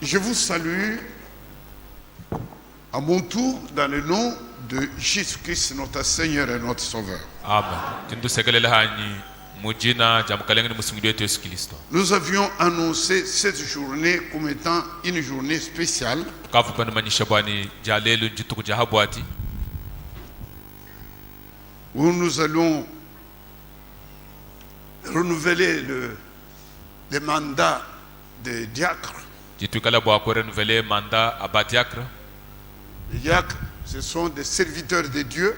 Je vous salue à mon tour dans le nom de Jésus-Christ, notre Seigneur et notre Sauveur. Amen. Nous avions annoncé cette journée comme étant une journée spéciale où nous allons renouveler le mandat des diacres. Les diacres, ce sont des serviteurs de Dieu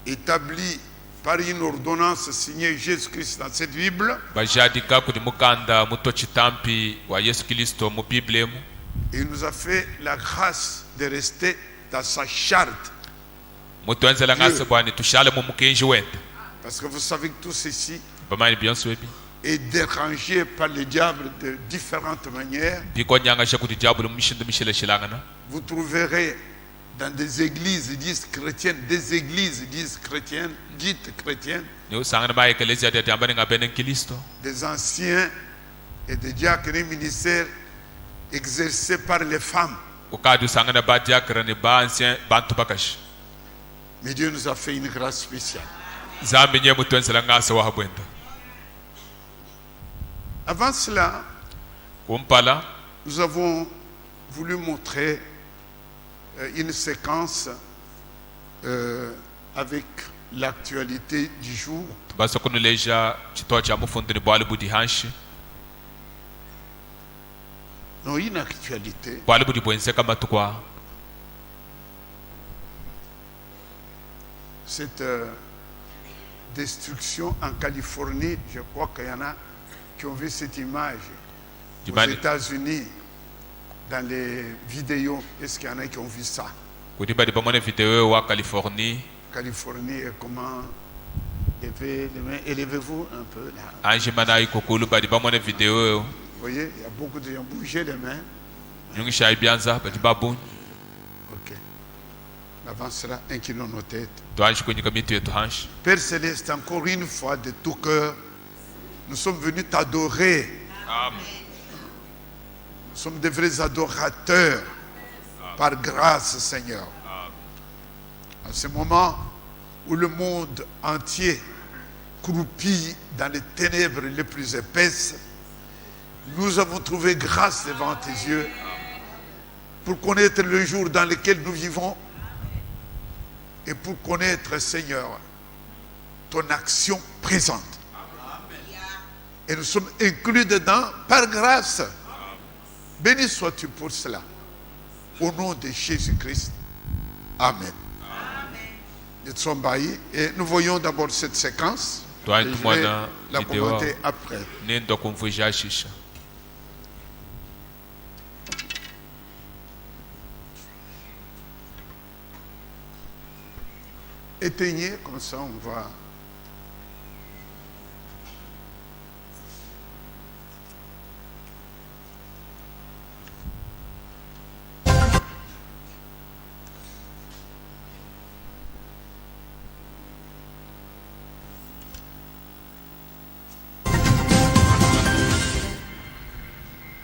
établis par une ordonnance signée Jésus-Christ dans cette Bible. Et il nous a fait la grâce de rester dans sa charte. Parce que vous savez que tout ceci est dérangé par le diable de différentes manières. Vous trouverez dans des églises dites chrétiennes, dites chrétiennes, des anciens et des diacres et ministères exercés par les femmes. Mais Dieu nous a fait une grâce spéciale. Avant cela, nous avons voulu montrer une séquence avec l'actualité du jour. Non, une actualité. Cette destruction en Californie, je crois qu'il y en a qui ont vu cette image aux États-Unis dans les vidéos. Est-ce qu'il y en a qui ont vu ça? Californie, et comment élevez-vous un peu là. Vous voyez, il y a beaucoup de gens bougé les mains. Ok. Avancera, inclinons nos têtes. Père Céleste, encore une fois de tout cœur, nous sommes venus t'adorer. Amen. Nous sommes des vrais adorateurs. Amen. Par grâce, Seigneur. Amen. En ce moment où le monde entier croupit dans les ténèbres les plus épaisses, nous avons trouvé grâce devant tes yeux pour connaître le jour dans lequel nous vivons et pour connaître, Seigneur, ton action présente. Et nous sommes inclus dedans par grâce. Béni sois-tu pour cela. Au nom de Jésus-Christ. Amen. Nous sommes baillis et nous voyons d'abord cette séquence. Et je vais la commenter après. Éteignez, comme ça on va...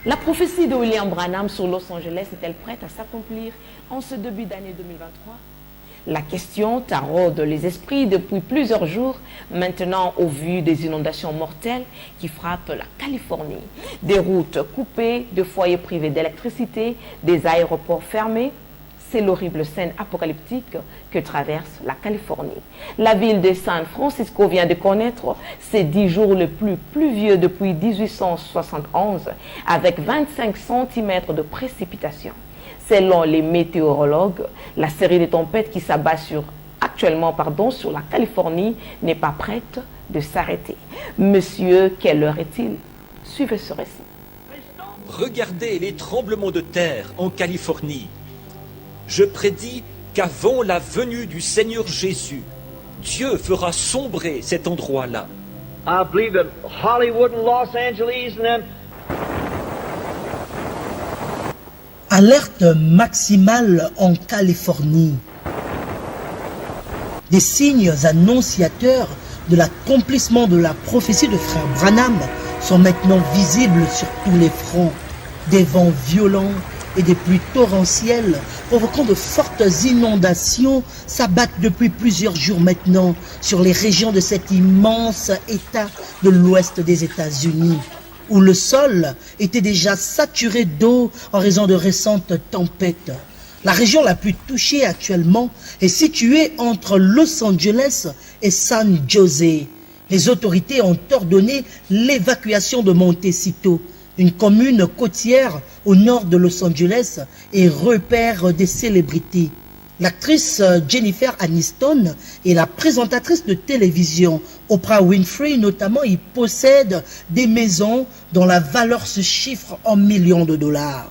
La prophétie de William Branham sur Los Angeles est-elle prête à s'accomplir en ce début d'année 2023? La question taraude les esprits depuis plusieurs jours, maintenant au vu des inondations mortelles qui frappent la Californie. Des routes coupées, des foyers privés d'électricité, des aéroports fermés. C'est l'horrible scène apocalyptique que traverse la Californie. La ville de San Francisco vient de connaître ses 10 jours les plus pluvieux depuis 1871, avec 25 cm de précipitations. Selon les météorologues, la série de tempêtes qui s'abat actuellement sur la Californie n'est pas prête de s'arrêter. Monsieur, quelle heure est-il? Suivez ce récit. Regardez les tremblements de terre en Californie. Je prédis qu'avant la venue du Seigneur Jésus, Dieu fera sombrer cet endroit-là. I believe that Hollywood and Los Angeles and them. Alerte maximale en Californie. Des signes annonciateurs de l'accomplissement de la prophétie de frère Branham sont maintenant visibles sur tous les fronts. Des vents violents et des pluies torrentielles provoquant de fortes inondations s'abattent depuis plusieurs jours maintenant sur les régions de cet immense État de l'ouest des États-Unis, où le sol était déjà saturé d'eau en raison de récentes tempêtes. La région la plus touchée actuellement est située entre Los Angeles et San José. Les autorités ont ordonné l'évacuation de Montecito, une commune côtière au nord de Los Angeles et repère des célébrités. L'actrice Jennifer Aniston et la présentatrice de télévision Oprah Winfrey notamment y possèdent des maisons dont la valeur se chiffre en millions de dollars.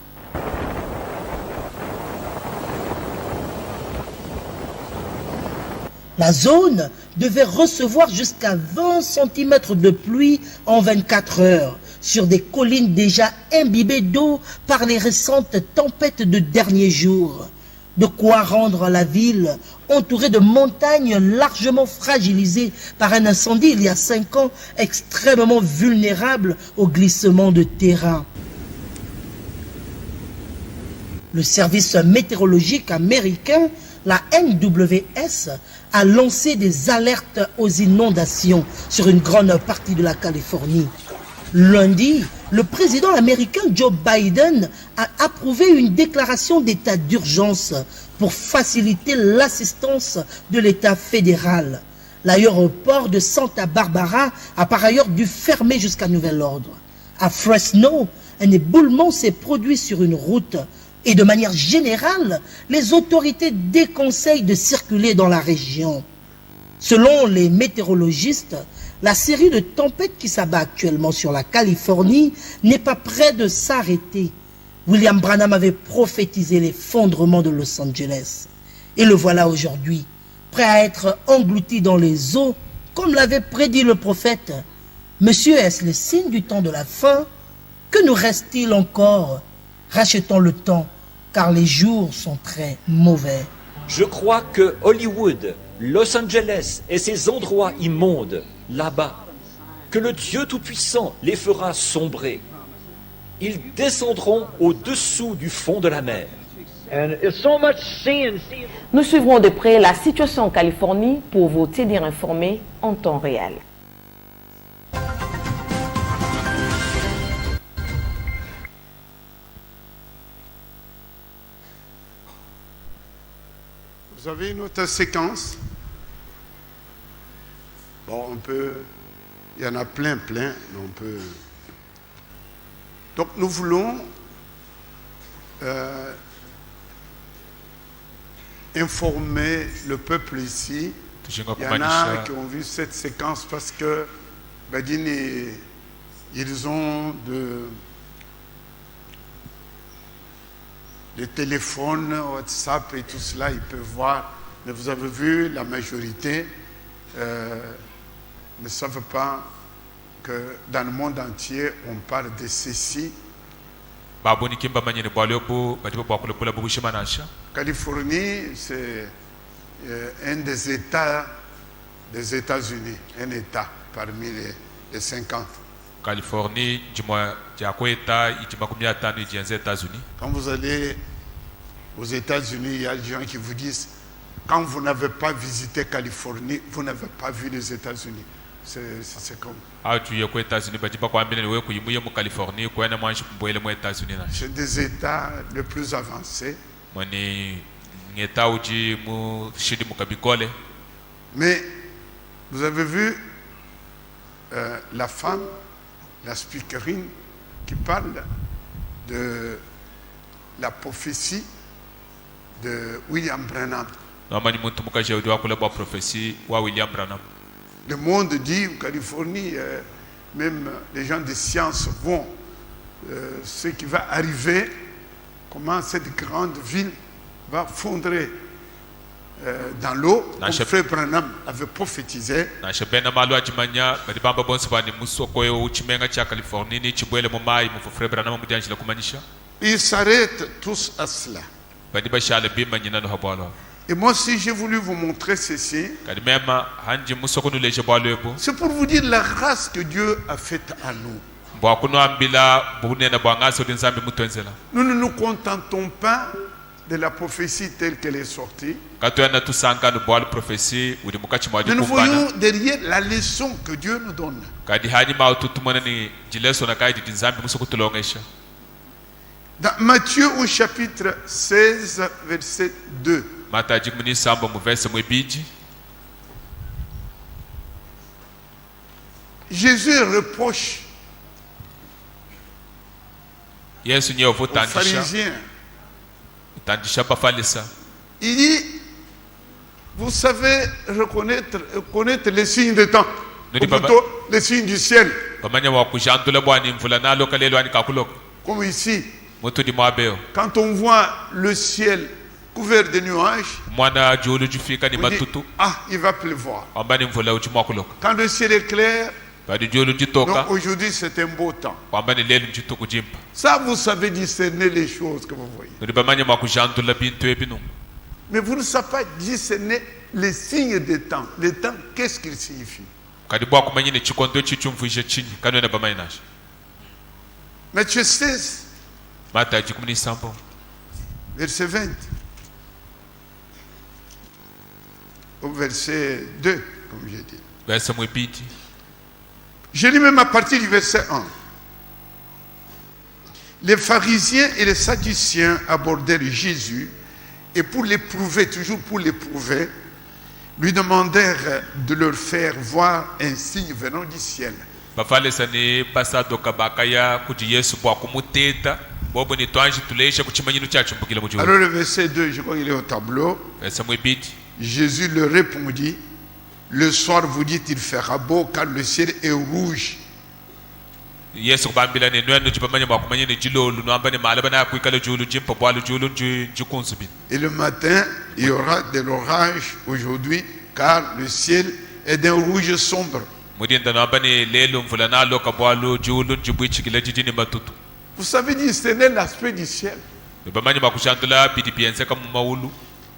La zone devait recevoir jusqu'à 20 cm de pluie en 24 heures sur des collines déjà imbibées d'eau par les récentes tempêtes de derniers jours. De quoi rendre la ville entourée de montagnes largement fragilisées par un incendie il y a 5 ans, extrêmement vulnérable au glissement de terrain. Le service météorologique américain, la NWS, a lancé des alertes aux inondations sur une grande partie de la Californie. Lundi, le président américain Joe Biden a approuvé une déclaration d'état d'urgence pour faciliter l'assistance de l'État fédéral. L'aéroport de Santa Barbara a par ailleurs dû fermer jusqu'à nouvel ordre. À Fresno, un éboulement s'est produit sur une route et de manière générale, les autorités déconseillent de circuler dans la région. Selon les météorologistes, la série de tempêtes qui s'abat actuellement sur la Californie n'est pas près de s'arrêter. William Branham avait prophétisé l'effondrement de Los Angeles. Et le voilà aujourd'hui, prêt à être englouti dans les eaux, comme l'avait prédit le prophète. Monsieur, est-ce le signe du temps de la fin? Que nous reste-t-il encore? Rachetons le temps, car les jours sont très mauvais. Je crois que Hollywood, Los Angeles et ces endroits immondes, là-bas, que le Dieu Tout-Puissant les fera sombrer. Ils descendront au-dessous du fond de la mer. And there's so much sin. Nous suivrons de près la situation en Californie pour vous tenir informés en temps réel. Vous avez une autre séquence? Bon, on peut... Il y en a plein, mais on peut... Donc, nous voulons informer le peuple ici. Il y en a qui ont vu cette séquence parce que ils ont des téléphones, WhatsApp et tout cela, ils peuvent voir. Mais vous avez vu, la majorité ne savent pas que dans le monde entier, on parle de ceci. Californie, c'est un des États des États-Unis, un État parmi les 50. Californie, Quand vous allez aux États-Unis, il y a des gens qui vous disent, quand vous n'avez pas visité Californie, vous n'avez pas vu les États-Unis. C'est comme... C'est des États les plus avancés. Mais vous avez vu la femme, la speakerine, qui parle de la prophétie de William Branham. Le monde dit, en Californie, même les gens de science vont, ce qui va arriver, comment cette grande ville va fondrer dans l'eau, comme Frère Branham avait prophétisé. Ils s'arrêtent tous à cela. Et moi aussi j'ai voulu vous montrer ceci. C'est pour vous dire la grâce que Dieu a faite à nous. Nous ne nous contentons pas de la prophétie telle qu'elle est sortie. Mais nous voyons derrière la leçon que Dieu nous donne. Dans Matthieu au chapitre 16, verset 2. Jésus reproche aux pharisiens. Il dit, vous savez connaître les signes des temps, ou plutôt les signes du ciel. Comme ici, quand on voit le ciel couvert de nuages, on dit, ah, il va pleuvoir. Quand le ciel est clair, donc aujourd'hui c'est un beau temps. Ça, vous savez discerner les choses que vous voyez. Mais vous ne savez pas discerner les signes des temps. Les temps, qu'est-ce qu'ils signifient? Matthieu 16, verset 20. Au verset 2, comme j'ai dit. Je lis même à partir du verset 1. Les pharisiens et les sadduciens abordèrent Jésus et pour l'éprouver, toujours pour l'éprouver, lui demandèrent de leur faire voir un signe venant du ciel. Alors le verset 2, je crois qu'il est au tableau. Jésus leur répondit, le soir vous dites il fera beau car le ciel est rouge. Et le matin, il y aura de l'orage aujourd'hui car le ciel est d'un rouge sombre. Vous savez discerner l'aspect du ciel.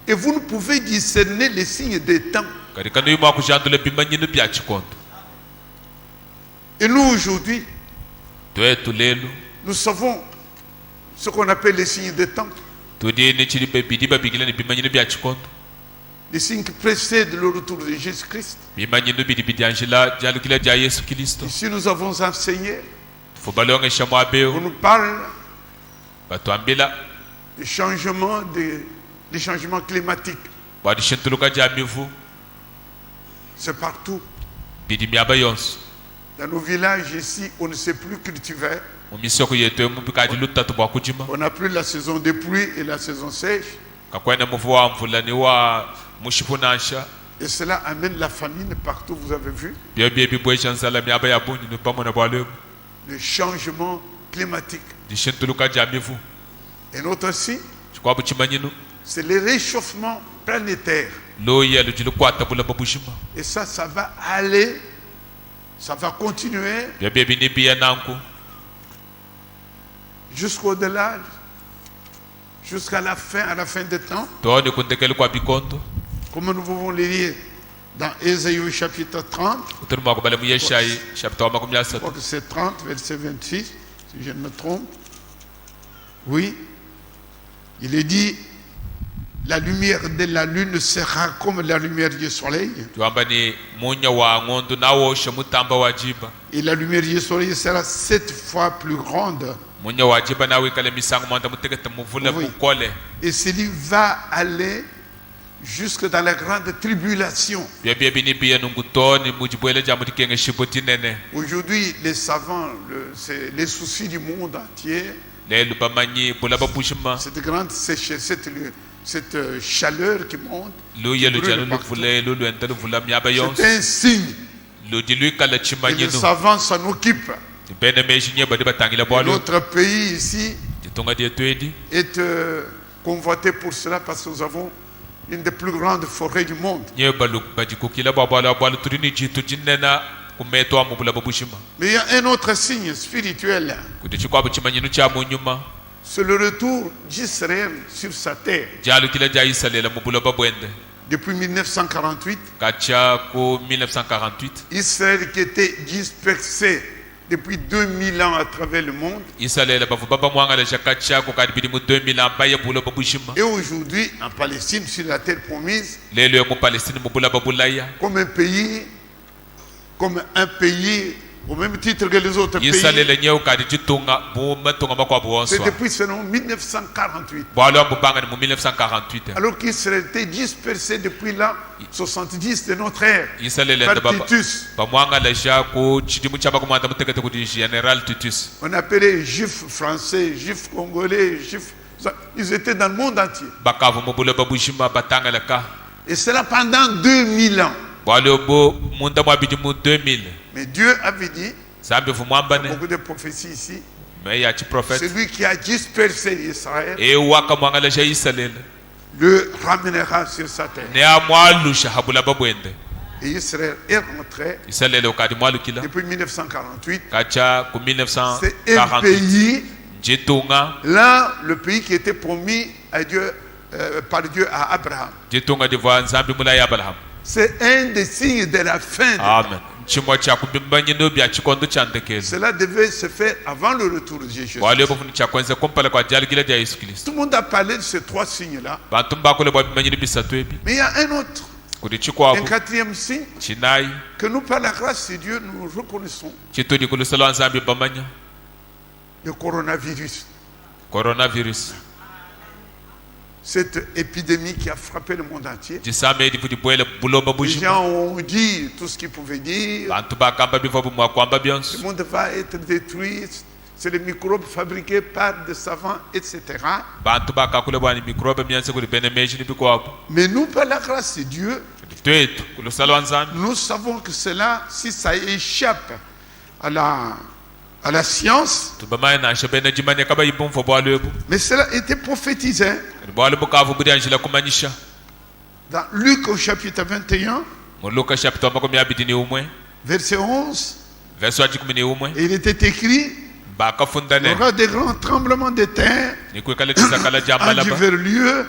Et vous ne pouvez discerner les signes des temps. Et nous aujourd'hui, nous savons ce qu'on appelle les signes des temps. Les signes qui précèdent le retour de Jésus-Christ. Ici nous avons enseigné. On nous parle des changements climatiques. C'est partout. Dans nos villages ici, on ne sait plus cultiver. On n'a plus la saison des pluies et la saison sèche. Et cela amène la famine partout, vous avez vu. Le changement climatique. Et notre signe, c'est le réchauffement planétaire. Et ça va aller, ça va continuer jusqu'au-delà, jusqu'à la fin des temps. Comme nous pouvons le lire dans Ésaïe chapitre 30. Je crois que c'est 30, verset 26, si je ne me trompe. Oui, il est dit, la lumière de la lune sera comme la lumière du soleil. Et la lumière du soleil sera 7 fois plus grande. Oui. Et celui va aller jusque dans la grande tribulation. Aujourd'hui, les savants, les soucis du monde entier, cette grande sécheresse, cette chaleur qui monte, c'est un signe. Et les savants s'en occupent. Notre pays ici est convoité pour cela parce que nous avons une des plus grandes forêts du monde. Mais il y a un autre signe spirituel. C'est le retour d'Israël sur sa terre. Depuis 1948, Israël qui était dispersé depuis 2000 ans à travers le monde. isalela bavubaba mwangala chakachako kadibidi mu 2000 ambaye bulo babushima Et aujourd'hui, en Palestine, sur la terre promise, lelo mu Palestine mu bula babulaya comme un pays, au même titre que les autres pays. isalela nyeo kadijitunga bu matunga makwa C'est buonswa depuis seulement 1948. bwalo mbanga ni mu 1948 Alors qu'Israël était dispersé depuis l'an 70 de notre ère. isalela Par Titus. bamwangala jako chidimu chaba kumanda mutekete kuti General Titus On appelait juifs français, juifs congolais, juifs. Ils étaient dans le monde entier. bakavu mu bula babushima batangala ka Et cela pendant 2000 ans. bwalo bo munda mwabidi mu 2000 Mais Dieu avait dit, zambe vumwambane beaucoup de prophéties ici, mais ya chi prophète celui qui a dispersé Israël e waka mwangala ja isalela le ramènera sur sa terre. ne amwalusha habula babwende Et Israël est rentré isalela ukadi mwalukila depuis 1948. kacha ku C'est un 1948 pays, jitunga là, le pays qui était promis à Dieu, par Dieu à Abraham. jitunga divwa nzambi mula ya Abraham C'est un des signes de la fin. amen chimwa cha kubimbanyino bya chikondo chandekezo Cela devait se faire avant le retour de Jésus. wale bafuni cha kwanza kompala kwa jalgila ya Yesu Kristo Tout le monde a parlé de ces trois signes-là. bantu mbakole bwa bimanyino bisatu ebi Mais il y a un autre, kudi un chikwabo quatrième signe chinai que nous, par la grâce de Dieu, nous reconnaissons, chitodi kulusalo nzambi bamanya le coronavirus. coronavirus Cette épidémie qui a frappé le monde entier. jisame edi kuti bwele bulomba Les bushima gens ont dit tout ce qu'ils pouvaient dire. bantu bakamba biva bumwa kwamba Le byonso monde va être détruit. C'est les microbes fabriqués par des savants, etc. bantu bakakule bwani mikrobe myanse kuli benemejini bikwabo Mais nous, par la grâce de Dieu, twetu kulusalo nzambi nous savons que cela, si ça échappe à la science, tubamaya nashe bene jimanya kaba ibumfo bwalwebu mais cela était prophétisé bwale bukavu budi anjila kumanyisha dans Luc au chapitre 21, mu Luka chapter 21 verset 11. verso 11 Et il était écrit, il y bakafundane aura des grands tremblements de terre nikwekale tisakala en jamalaba divers lieux,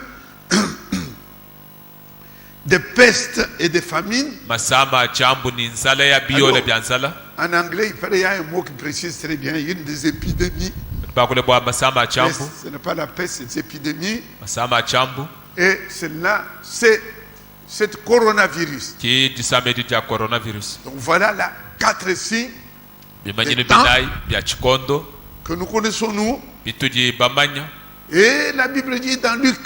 des pestes et des famines. masama chambu ni nzala ya biyole Alors, bya nzala En anglais, il paraît, il y a un mot qui précise très bien, une des épidémies. bakule bwa masama Mais chambu ce n'est pas la peste, c'est des épidémies. masama chambu Et celle-là, c'est cette coronavirus. ki disame di ja coronavirus Donc voilà les 4 signes bimanyino Des temps. binai bya chikondo que nous connaissons nous. bituji bamanya Et la Bible dit dans Luc.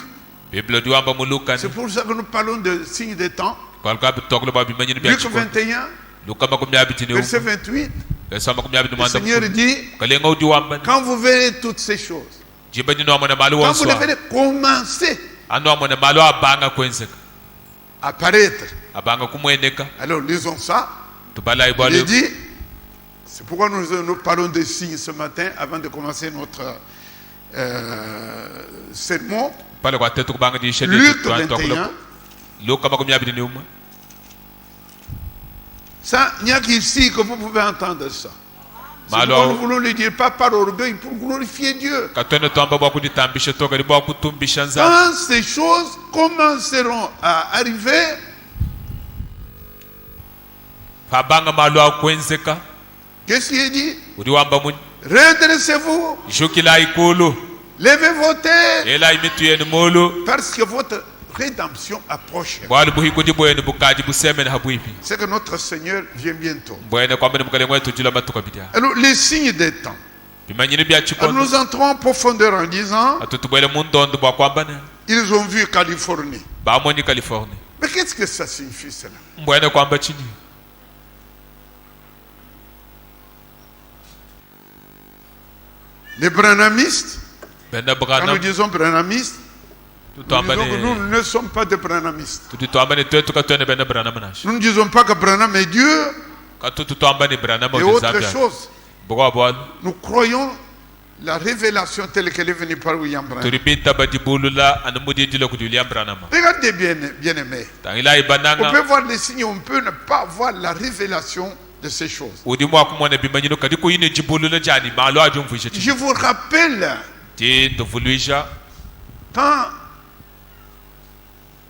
bible diwamba mu Luka C'est pour ça que nous parlons de signes des temps. kwalka bitokle bwa bimanyino bya Luc chikondo 21, Luka 21 verset 28. verso Le 28 Seigneur dit, kalenga udiwamba quand vous verrez toutes ces choses, jibanyino amone malu quand vous les wonswa verrez commencer anu amone malu abanga kwenzeka à apparaître, abanga kumweneka alors lisons ça. tubala Il ibwale dit, c'est pourquoi nous parlons des signes ce matin avant de commencer notre sermon. pale kwa tetu kubanga di shedi Luc tuantokulo 21. Luka 21 Ça, il n'y a qu'ici que vous pouvez entendre ça. C'est Mais pourquoi alors- nous voulons le dire, pas par orgueil, pour glorifier Dieu. katwene twamba bwa kuditambisha toka libwa kutumbisha nza Quand ces choses commenceront à arriver, fabanga malu akwenzeka qu'est-ce qu'il dit? udiwamba mu Redressez-vous, jukila ikulu levez vos têtes, ela imitu yenu mulu parce que votre rédemption approche. bwali buhikudi bwenu bukaji busemene habwipi C'est que notre Seigneur vient bientôt. bwene kwamba mukale mwetu jula matuka bidya Alors, les signes des temps. bimanyini bya Alors, chikondo nous entrons en profondeur en disant, atutubwele mu ndondo bwa kwamba ne ils ont vu Californie. bamoni Californie Mais qu'est-ce que ça signifie cela? mbwene kwamba chini Les branhamistes, benda quand nous bwana disons branhamistes, nous disons que tutwambane nous ne sommes pas des branhamistes. tutwambane twetu katwene benda bwana manash Nous ne disons pas que Branham est Dieu katutwambane bwana et mo autre dizabya chose. bwa bwana Nous croyons la révélation telle qu'elle est venue par William Branham. turibita badibulula anamudi jilo kujulia bwana ma Regardez bien, bien aimés. tangila On ibananga peut voir les signes, on peut ne pas voir la révélation de ces choses. udimu akumone bimanyino kadi ko yine jibulula jani malo ajumfisha Je vous rappelle, ti ndovuluisha quand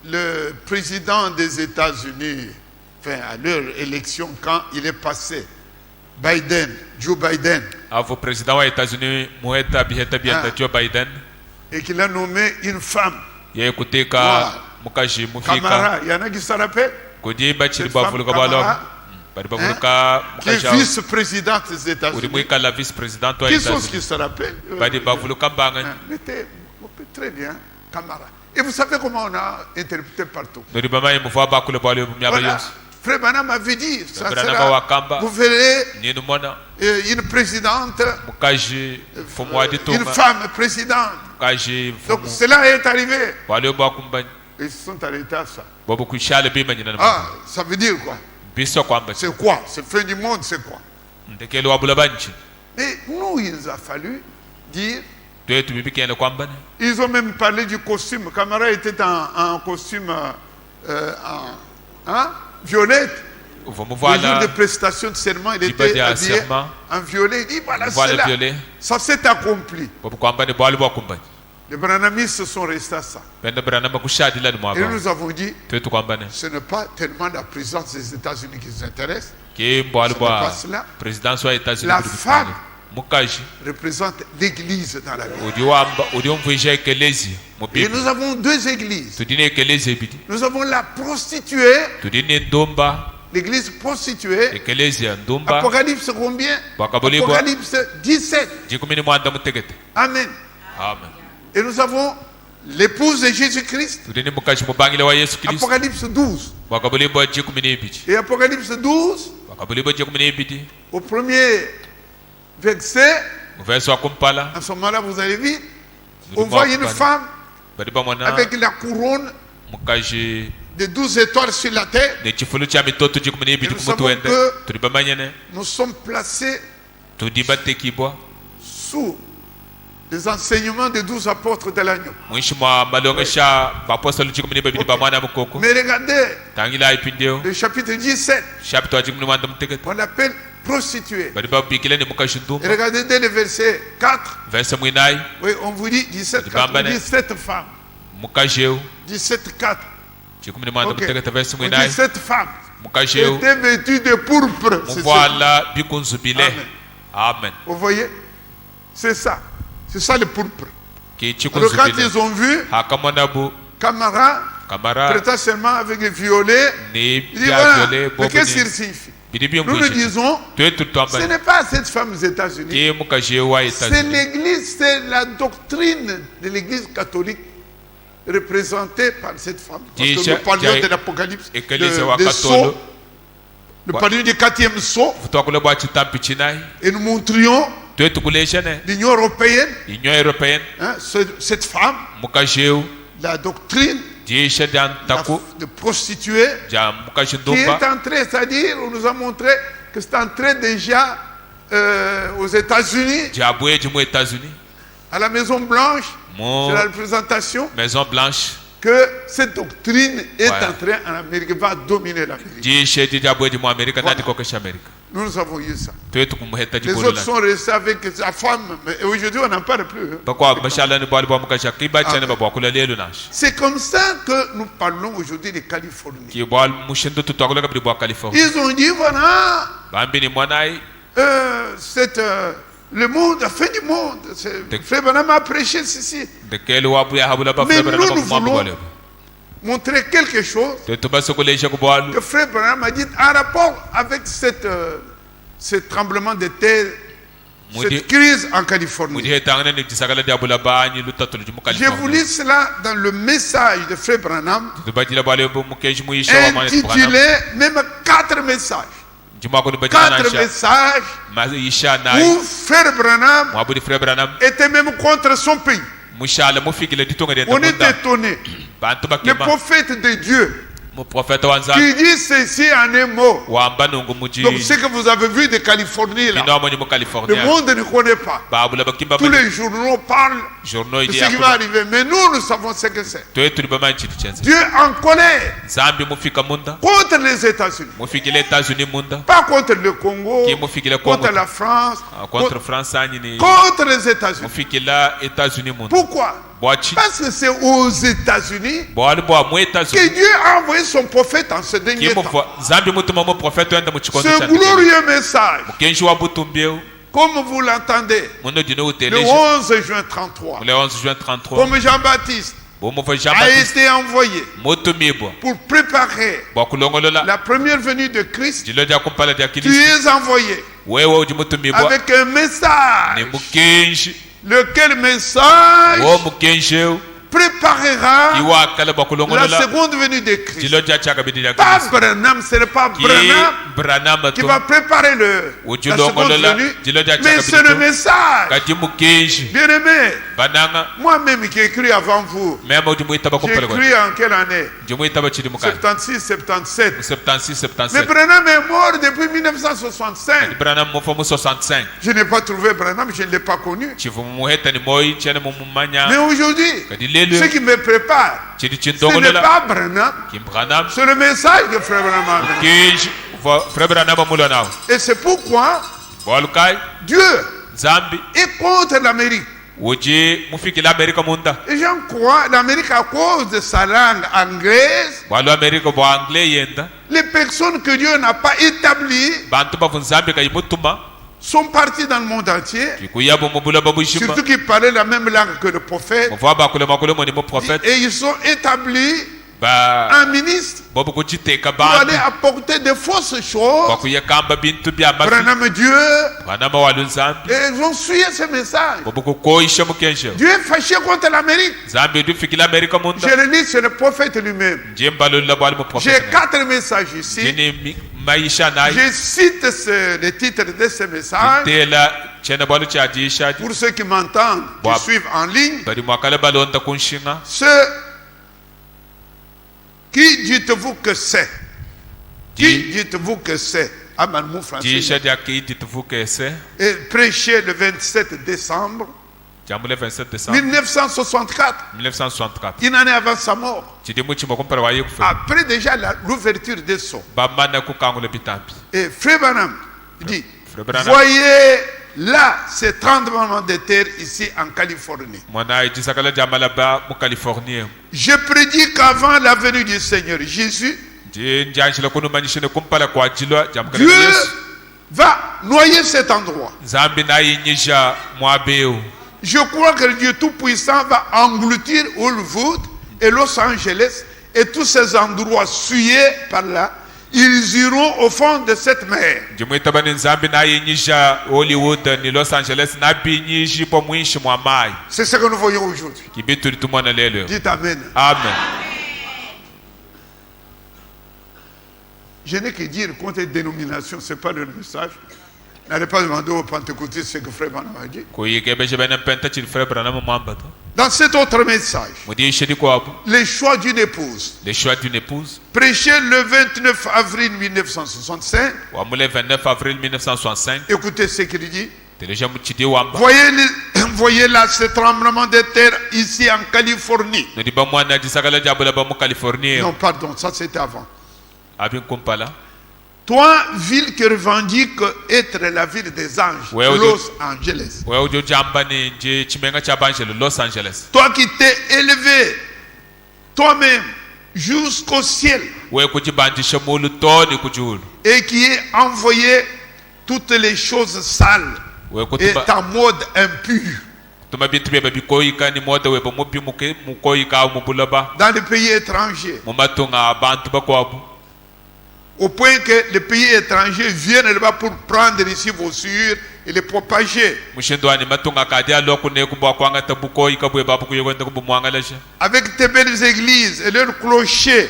le président des États-Unis, enfin à leur élection, quand il est passé Biden, Joe Biden, avo président wa États-Unis muheta biheta bienta Joe Biden et qu'il a nommé une femme, ye kuteka Wow. mukaji mufika Kamala. Il y en a qui se rappellent, kodi bachiri Cette femme bavuluka balo Kamala, bari bavuluka qui est mukaji vice-présidente des uri États-Unis. muika la vice-présidente wa Qui sont ceux qui États-Unis se rappellent? bari bavuluka mbanga Mettez très bien, Kamala. Et vous savez comment on a interprété partout. nuri bamaye mufa bakule balo myaba Voilà. yose Frère Branham avait dit, ça Branham sera, wakamba. vous verrez ninu mona une présidente, mukaji mfumu wa une ditunga femme présidente. mukaji Donc mfumu cela est arrivé. balo bakumbanya Ils se sont arrêtés à ça. bobo kushale bimanyina na Ah, ça veut dire quoi? biso kwamba C'est quoi? C'est fin du monde, c'est quoi? ndekelo wabula banchi Et nous, il nous a fallu dire, twetu bibikene kwamba ils ont même parlé du costume. Camara était en costume violette. uva Le jour muvala de prestation de serment, il Ibadi était à habillé serment. en violet. Il dit, voilà, Voilà c'est là. violet. Ça s'est accompli. bobo kwamba balo bakumbanya Les Branhamistes se sont restés à ça. benda Branham kushadila ni Et mwaba nous avons dit, twetu kwamba ce n'est pas tellement la présence des États-Unis qui nous intéresse. ke balo Ce n'est pas ba cela. présidence wa États-Unis La kuri femme. mukaji Représente l'Église dans la vie. udi omvuija ekelezi Et mubibi nous avons deux églises. tudine ekelezi ebidi Nous avons la prostituée, tudine ndumba l'église prostituée. ekelezi ya ndumba Apocalypse combien? Bakabolibwa. Apocalypse 17. jikumini mwanda mutegete Amen. amen Et nous avons l'épouse de Jésus-Christ. tudine mukaji mubangile wa Yesu Kristo Apocalypse 12. bakabolibwa jikumini ebidi Et Apocalypse 12, bakabolibwa jikumini ebidi au premier verset, muverso wa kumpala à ce moment-là, vous avez vu, Nous on voit devons une apprendre. femme bari bamona avec la couronne mukaji de 12 étoiles sur la tête. ne chifulu cha mitoto jikumini ebidi Nous kumutu savons wende que- turi bamanyene Nous sommes placés tudi batekibwa sous les enseignements des 12 apôtres de l'agneau. mwishi mwa malongesha bapostoli jikumini babidi bamwana mukoko Mais regardez tangila ipindeo le chapitre 17, chapter wa jikumini mwanda mutegete on l'appelle prostituée. bari babikile ni mukaji Et ndumba regardez dès le verset 4, verse mwinayi oui, on vous dit 17, 4, on Bambane. dit 7 femmes. mukajeu 17, 4. jikumini mwanda Ok. mutegete verse On dit mwinayi 7 femmes mukajeu étaient vêtues de pourpre. C'est ça. muvala bikunzubile Amen. amen Vous voyez? C'est ça. C'est ça le pourpre. ki Alors quand chikunzubile ils ont vu hakamona bu Camara kamara prêtant serment avec le violet, ni il dit bya voilà, viole mais qu'est-ce qu'il bobuni signifie? bidi Nous nous byumvise disons, twetu ce twambane n'est pas cette femme aux États-Unis. ki mukajeu wa C'est États-Unis l'église, c'est la doctrine de l'église catholique représentée par cette femme. Parce que Déjà- nous parlions déjà- de l'Apocalypse, Église wa des Katolo. sceaux. Nous parlions du 4e sceau futwakule bwa chitampi chinayi et nous montrions twetu kuleshane l'Union européenne, union européenne hein, cette femme, mukajeu la doctrine jishe dya ntaku de prostituée dya mukaji qui est ndumba en train, c'est-à-dire, on nous a montré que c'est en train déjà aux États-Unis, dya bweji mu États-Unis à la Maison Blanche, mu c'est la représentation maison blanche que cette doctrine est Ouais. en train en Amérique, va dominer l'Amérique. jishe dya bweji mu Amerika Voilà. nandi kokesha Amerika Nous avons eu ça. twetu kumuheta Les autres sont restés avec sa femme, mais aujourd'hui on n'en parle plus. hein. bakwa mashalani bwali bwa mukaji kiba chane Amen. babwakula lelo nashi C'est comme ça que nous parlons aujourd'hui de Californie. ki bwal mushindo tutwakula kabili bwa Californie Ils ont dit voilà, bambini mwanayi le monde, la fin du monde. Frère Branham a prêché ceci. ndekeli wabu ya habula ba Mais febra nous, na nous kumambo voulons bwale montrer quelque chose twetu basokolesha kubwalu que Frère Branham a dit en rapport avec ce tremblement de terre, Moudi- cette crise en Californie. mudihe tangana ni jisagala dia bula banyi lutatul jumu J'ai voulu Californie cela dans le message de Frère Branham, tubajila bwale bu mukeji muisha wa mane tukana intitulé même 4 messages. juma ko bajila 4 nasha messages ma isha nayi où Frère Branham mwabudi Frère Branham était même contre son pays. mushala mufikile ditonga de On est ndabunda étonné. bantu Le bakema prophète de Dieu mu prophète wanza qui dit ceci en un mot. wamba nungu muji Donc ce que vous avez vu de Californie là, bino monyi mu le Californie monde ne connaît pas. babula bakimba Tous les journaux parlent journaux de idi ce qui va arriver, mais nous savons ce que c'est. twetu libama nchini chenze Dieu en colère zambi mufika munda contre les États-Unis, mufikile États-Unis munda pas contre le Congo, Qui mufikile Congo contre la France, contre France anyini contre les États-Unis. mufikila États-Unis munda Pourquoi? bwachi Parce que c'est aux États-Unis bwali bwa mu que États-Unis Dieu a envoyé son prophète en ce dernier temps. Nzambi mutuma mu prophète wenda mu chikondo Ce cha glorieux message, mukenshi wa butumbeu comme vous l'entendez, muno dino le uteleje 11 juin 33, le 11 juin 33 comme Jean-Baptiste bomuva Jean a Baptiste été envoyé mutumibwa pour préparer bwakulongolola la première venue de Christ, dilo lya kumpala lya tu Kristo es envoyé wewe udi mutumibwa avec un ni message. mukenshi Lequel message wo mukenshi préparera iwa kala la bwakulongolola seconde venue de Christ. dilo lya chakabidi lya Pas Kristo Branham, ce n'est pas ki Branham Branham qui to va préparer la seconde venue, mais c'est le message. kati mukenshi Bien-aimé, bananga moi-même qui ai écrit avant vous, mema udi muitaba j'ai kumpala kwa écrit en quelle année? je muitaba chiri mukani 76, 77. 76 Mais 77 Branham est mort depuis 1965. Branham mufa mu 65 Je n'ai pas trouvé Branham, je ne l'ai pas connu. chivu muheta ni moi chene mumanya Mais aujourd'hui, kadi lelo ce qui me prépare, chiri ce n'est chindongolola pas Branham, kim Branham c'est le message que Frère Branham a amené. kinji frère Branham mulo nao Et c'est pourquoi walukai Dieu zambi est contre l'Amérique. uji mufikila Amerika munda Les gens croient l'Amérique à cause de sa langue anglaise. walu Amerika bwa anglais yenda Les personnes que Dieu n'a pas établies bantu bavu nzambi kayimutuma sont partis dans le monde entier. kikuyabo mubula babushima Surtout qu'ils parlaient la même langue que le prophète. muva bakule makule moni mu prophète Et ils sont établis ba en ministre bobu kuchiteka pour bantu aller apporter de fausses choses. bakuyakamba bintu bya mafi Branham Dieu. Branham walu nzambi Et ils ont suivi ce message. bobu kukoisha mukenshi Dieu est fâché contre l'Amérique. zambi udifikila Amerika Je munda le lis, c'est le prophète lui-même. njembalula bwali mu J'ai prophète 4 messages ici. jini maisha nayi Je cite le titre de ce message tela chena bwalu chadisha pour ceux qui m'entendent, qui Wow. suivent en ligne. bali mwakala balonda kunshinga Qui dites-vous que c'est? Qui Di- dites-vous que c'est? Ah, ben, mon français. jisha lya kiti tuvukese Et prêché le 27 décembre jambo le 27 décembre 1964, 1964 une année avant sa mort. chidimu chimo kumpala waye kufa Après déjà l'ouverture des sceaux. bamana kukangula bitambi Et Frère Branham dit, Frère Branham. voyez là ces tremblements de terre ici en Californie. mwana ijisakala jamala ba mu Californie Je prédis qu'avant la venue du Seigneur Jésus, je njanjila kunumanyishine kumpala kwa jilwa jamkala Dieu Yesu va noyer cet endroit. nzambi nayinyisha mwabeu Je crois que le Dieu Tout-Puissant va engloutir Hollywood et Los Angeles et tous ces endroits souillés par là. Ils iront au fond de cette mer. jimwitaba ni nzambi nayinyisha Hollywood ni Los Angeles nabinyishi po mwishi mwa mai C'est ce que nous voyons aujourd'hui. kibitu litumwana lelo Dites Amen. amen Je n'ai que dire contre les dénominations, ce n'est pas le message. N'allez pas demander aux pentecôtistes ce que Frère Branham a dit. kuyigebeshe bene penta chili frère Branham mwamba to Dans cet autre message, mudishi likwabo les choix d'une épouse, le choix d'une épouse prêché le 29 avril 1965, wamule 29 avril 1965 écoutez ce qu'il dit. teleja muchidi wamba Voyez là ce tremblement de terre ici en Californie. nodiba mwana jisakala jabula ba mu Californie Non, pardon, ça c'était avant. abin kumpala Toi, ville qui revendique être la ville des anges, Ouais, ouais, Los Angeles. wewe ujo jamba ni nje chimenga cha banjelo Los Angeles Toi qui t'es élevé toi-même jusqu'au ciel wewe kujibandisha mulu toni kujulu et qui est envoyé toutes les choses sales wewe et kutuba en mode impur tuma bintu bya bikoyika ni moda webo mubi mukoyika mubulaba dans les pays étrangers, mumatunga abantu bakwabo au point que les pays étrangers viennent là-bas pour prendre ici vos souillures et les propager. mushindwani matunga kadia loku ne kubwa kwanga tabukoyika bwe babu kuyokwenda kubumwangalasha Avec tes belles églises et leurs clochers.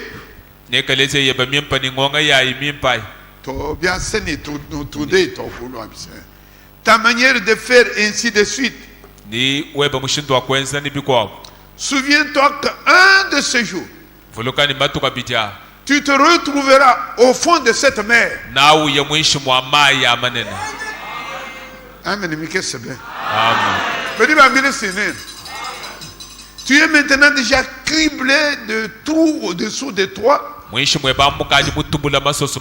ne kaleze yeba mimpa ni ngonga yayi mimpa Ta manière de faire ainsi de suite. ni weba mushindwa kwenza ni bikwabo Souviens-toi qu'un de ces jours, vulukani matuka bija tu te retrouveras au fond de cette mer. nawu ya mwishi mwa mai ya manene Amen. Mais qu'est-ce que c'est bien? amen Mais dis-moi, bien, c'est né. Tu es maintenant déjà criblé de trous au-dessous de toi. mwishi mweba mukaji mutubula masosu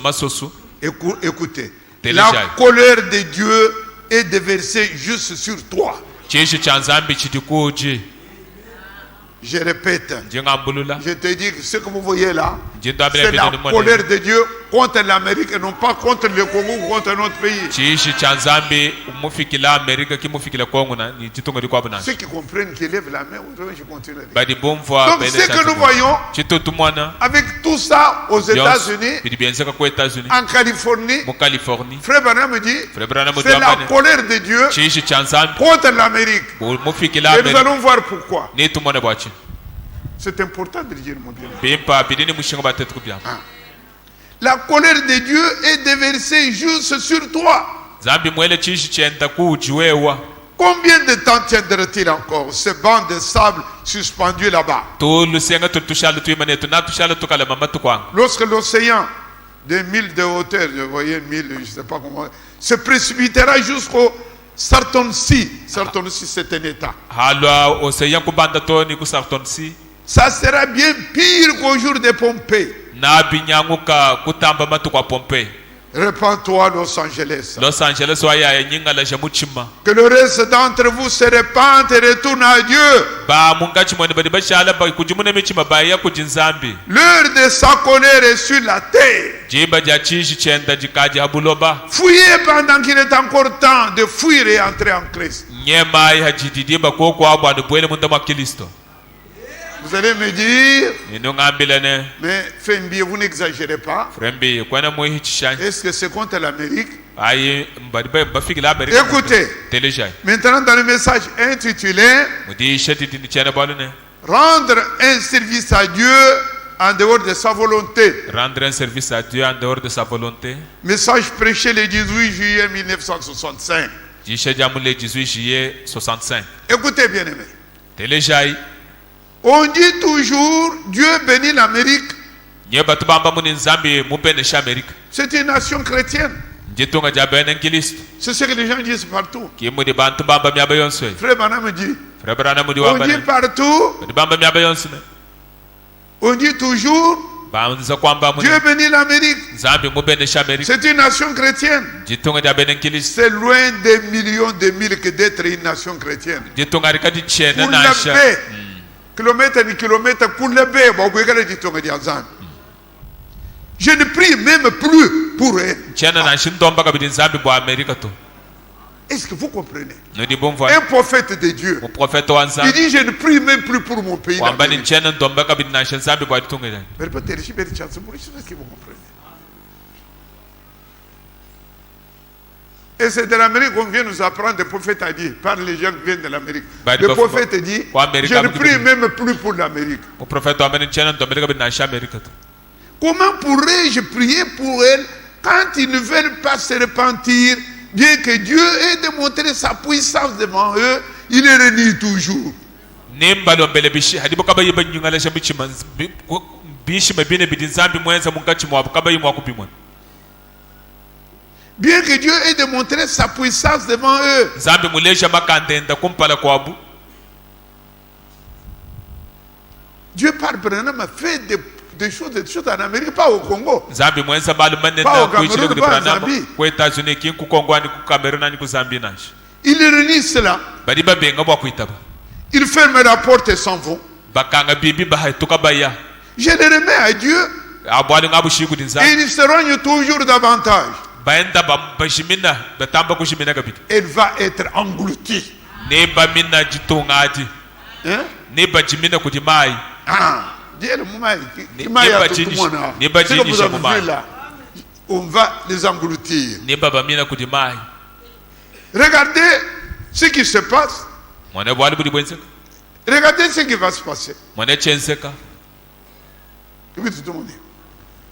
Écoutez, Télécharge. la colère de Dieu est déversée juste sur toi. chishi cha nzambi chitikuji Je répète, njengambulula je te dis que ce que vous voyez là, njindo c'est ambila la bino colère nimone de Dieu contre l'Amérique et non pas contre le Congo ou contre notre pays. chiishi cha nzambi mufikila amerika kimufikila kongo na ni chitongo di kwabuna Ceux qui comprennent, qui lèvent la main, je continue. badi bomvwa Donc ce que nous voyons, chitotu mwana avec tout ça aux États-Unis, bidi bienzeka ko États-Unis en Californie, mu Californie Frère Branham me dit, Frère Branham c'est la diambane colère de Dieu chiishi cha nzambi contre l'Amérique. mufikila Et nous amerika allons voir pourquoi. ni tumone bwachi C'est important de le dire, mon bien. bimpa bidini mushinga batetu kubya La colère de Dieu est déversée juste sur toi. zambi mwele chiishi chenda kuujiwewa Combien de temps tiendra-t-il encore ce banc de sable suspendu là-bas? tulusenga tutushala tuimane tunatushala tukala mama tukwanga Lorsque l'océan de 1000 de hauteur, je voyais 1000, je ne sais pas comment, se précipitera jusqu'au Sarton-Si. Sarton-Si, c'est un état. halwa oseyan kubanda toni ku sartonsi Ça sera bien pire qu'au jour de Pompée. na binyanguka kutamba matu kwa Pompey Répands-toi, Los Angeles. Los Angeles waya nyinga la jamuchima Que le reste d'entre vous se répande et retourne à Dieu. ba mungachi mwene badi bashala ba kujimune michima ba ya kujinzambi L'heure de sa colère est sur la terre. jiba ja chishi chenda jikaji habuloba Fuyez pendant qu'il est encore temps de fuir et entrer en Christ. nyema hajididi ba koko abwa bwele mundama Kristo Vous allez me dire, inongambilene mais Fembi, vous n'exagérez pas. frembi kwana mwe chishani Est-ce que c'est contre l'Amérique? ayi mbadi ba fikila Amerika Écoutez, telejai maintenant dans le message intitulé mudi shati dini chana balune Rendre un service à Dieu en dehors de sa volonté. rendre un service à Dieu en dehors de sa volonté Message prêché le 18 juillet 1965. jisha jamule 18 juillet 65 Écoutez bien aimé. telejai On dit toujours Dieu bénit l'Amérique. nye batu bamba muni nzambi mupenesha Amerika C'est une nation chrétienne. njitunga jabene Kristo C'est ce que les gens disent partout. kimudi bantu bamba myaba yonse Frère Branham me dit, Frère Branham mudi on wamba dit partout, mudi bamba myaba yonse on dit toujours banza kwamba muni Dieu bénit l'Amérique. nzambi mupenesha Amerika C'est une nation chrétienne. njitunga jabene Kristo C'est loin des millions de mille que d'être une nation chrétienne. njitunga rikadi chena Pour nasha le kilomètre ni kilomètre pour le bé, je ne prie même plus pour eux. chena na shindomba kabidi nzambi bwa Amerika to Est-ce que vous comprenez? nudi bomva Un prophète de Dieu, mu prophète wa il nzambi dit je ne prie même plus pour mon pays. kwamba ni chena ndomba kabidi na nzambi bwa tunga jani Répétez, je vais dire ça pour ce que vous comprenez. Et c'est de l'Amérique qu'on vient nous apprendre, le prophète a dit, par les gens qui viennent de l'Amérique. Le prophète dit, je ne prie même plus pour l'Amérique. mu prophète wa meni chena ndomba kabidi na Amerika to Comment pourrais-je prier pour elles quand ils ne veulent pas se repentir, bien que Dieu ait démontré sa puissance devant eux, il les renie toujours. nimbalombele bishi hadibo kaba yiba nyungala shabichima bishi mabine bidi nzambi mwenza mungachi mwa kaba yimwa kupimwa Bien que Dieu ait démontré sa puissance devant eux. nzambi muleja makandenda kumpala kwabu Dieu par Branham a fait des choses en Amérique, pas au Congo. nzambi mwenza malu manenda Pas au kuichile Cameroun, kudi pas en Branham Zambie. ku États-Unis kin ku Congo ani ku Cameroun ani ku Zambie nashi Il renie cela. badi babenga bwa kuitaba Ils ferment la porte et s'en vont. bakanga bibi ba tuka baya Je les remets à Dieu abwali ngabu shiku et dinzambi ils se rognent toujours davantage. baenda bashimina batamba kushimina kabidi Elle va être engloutie. ne bamina jitungati Hein? ne bajimina kudi mai Ah, Dieu le moment, Ne pas dire, on va les engloutir. ne babamina kudi mai Regardez ce qui se passe. mwana bwali budi bwenseka Regardez ce qui va se passer. mwana chenseka Écoutez tout le monde.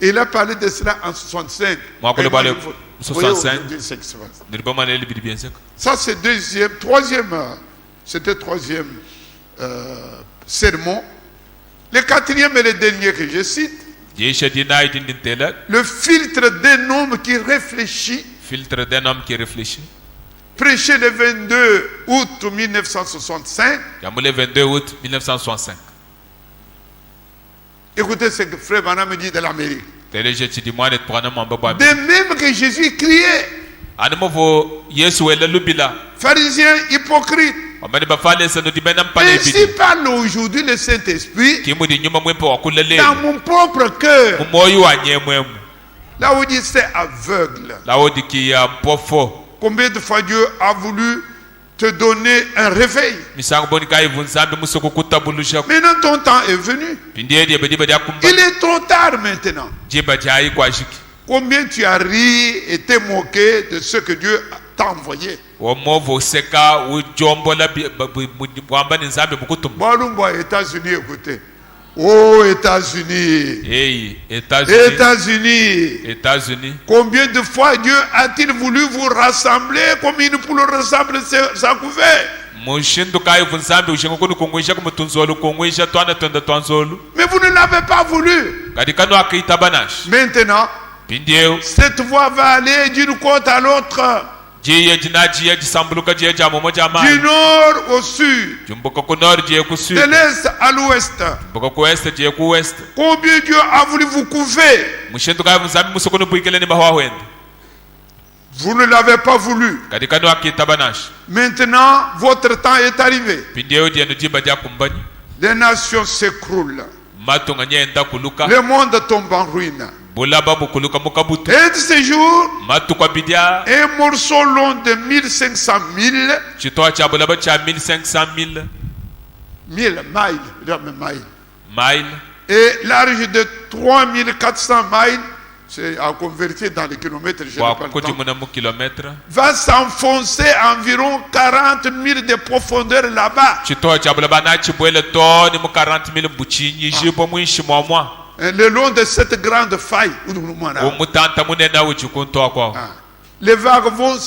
Il a parlé de cela en 65. Moi, je parle de Voyez 65. aujourd'hui ce qui se passe. niriba mwana eli bidi byenseka Ça, c'est troisième, c'était troisième sermon. Le quatrième et le dernier que je cite. jeisha dina idindintela Le filtre d'un homme qui réfléchit, filtre d'un homme qui réfléchit prêché le 22 août 1965. jamule 22 août 1965 Écoutez ce que Frère Branham me dit de l'Amérique. teleje chidi mwana twana mamba bwa De même que Jésus criait, animovo yesu wela lubila Pharisiens hypocrites. amani bafalesa no dibena mpale Ainsi bidi parle aujourd'hui le Saint-Esprit kimudi nyuma mwempe wakulele dans mon propre cœur. mumoyo wanyemwemu Là où il dit c'est aveugle. lawodi kiya mpofo Combien de fois Dieu a voulu te donner un réveil? misango boni kai vunzambi musoko kutabulusha Maintenant ton temps est venu. pindiedi bediba dia kumba Il est trop tard maintenant. jiba jai kwashiki Combien tu as ri et t'es moqué de ce que Dieu t'a envoyé. omovo seka ujombola bwamba ni nzambi mukutumba Bon, États-Unis, écoutez. Oh, États-Unis. hey États-Unis États-Unis. Combien de fois Dieu a-t-il voulu vous rassembler comme une poule rassemble sa couvert? mushindu kai vunzambi ushengo kunu kungwisha kumutunzolu kungwisha twana twenda twanzolu Mais vous ne l'avez pas voulu. kadikano akaita banashi Maintenant, pindieu cette voie va aller d'une côte à l'autre, jiye jinajiye jisambuluka jiye jamomo du jamani nord au sud, jumbuka ku nord jiye ku de sud l'est à l'ouest. jumbuka ku west jiye ku west Combien Dieu a voulu vous couver? mushindu kai vunzambi musokunu bwikeleni bahwahwenda Vous ne l'avez pas voulu. kadikano akaita banashi Maintenant, votre temps est arrivé. pindieu dienu jiba dia kumbani Les nations s'écroulent. matunga nyenda kuluka Le monde tombe en ruine. bulaba bukuluka mukabutu Et de ce jour, matu kwa bidia un morceau long de 1500 milles, chitoa cha bulaba cha 1500 1000 miles, mile et large de 3400 miles, c'est à convertir dans les kilomètres, je n'ai kwa pas le kuti temps, muna mu kilomètre va s'enfoncer environ 40 000 de profondeur là-bas. chitoa cha bulaba na chibwele toni mu 40,000 buchinyi jibo mwishi mwamwa Le long de cette grande faille. umutanta munena uchikuntoa kwao Les vagues vont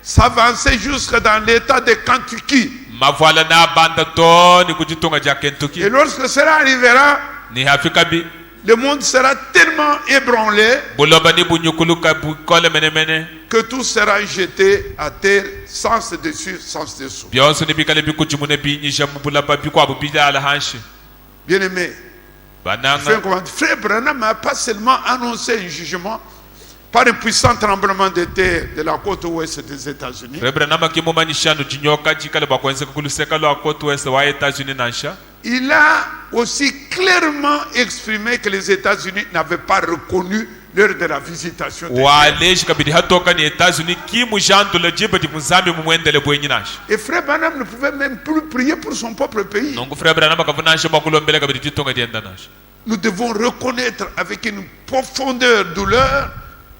s'avancer jusque dans l'état de Kentucky. mavala na banda toni kujitunga ja Kentucky Et lorsque cela arrivera, ni hafika bi le monde sera tellement ébranlé buloba ni bunyukuluka bukole menemene que tout sera jeté à terre, sens dessus, sens dessous. byonso ni bikale bikuchimune binyisha mubulaba bikwa bubija ala hanshi Bien-aimé, bananga Frère Branham n'a pas seulement annoncé un jugement par un puissant tremblement de terre de la côte ouest des États-Unis. rebra nama kimumanishano jinyoka jikale bakwenze kuluseka lo akotu wese wa États-Unis nansha Il a aussi clairement exprimé que les États-Unis n'avaient pas reconnu l'heure de la visitation de Dieu. waleshi kabidi hatoka ni États-Unis kimu jandu le jiba di muzambi mumwendele bwenyi nansha Et Frère Branham ne pouvait même plus prier pour son propre pays. nongu frère nama kavunansha makulombele kabidi jitonga dienda nansha Nous devons reconnaître avec une profondeur douleur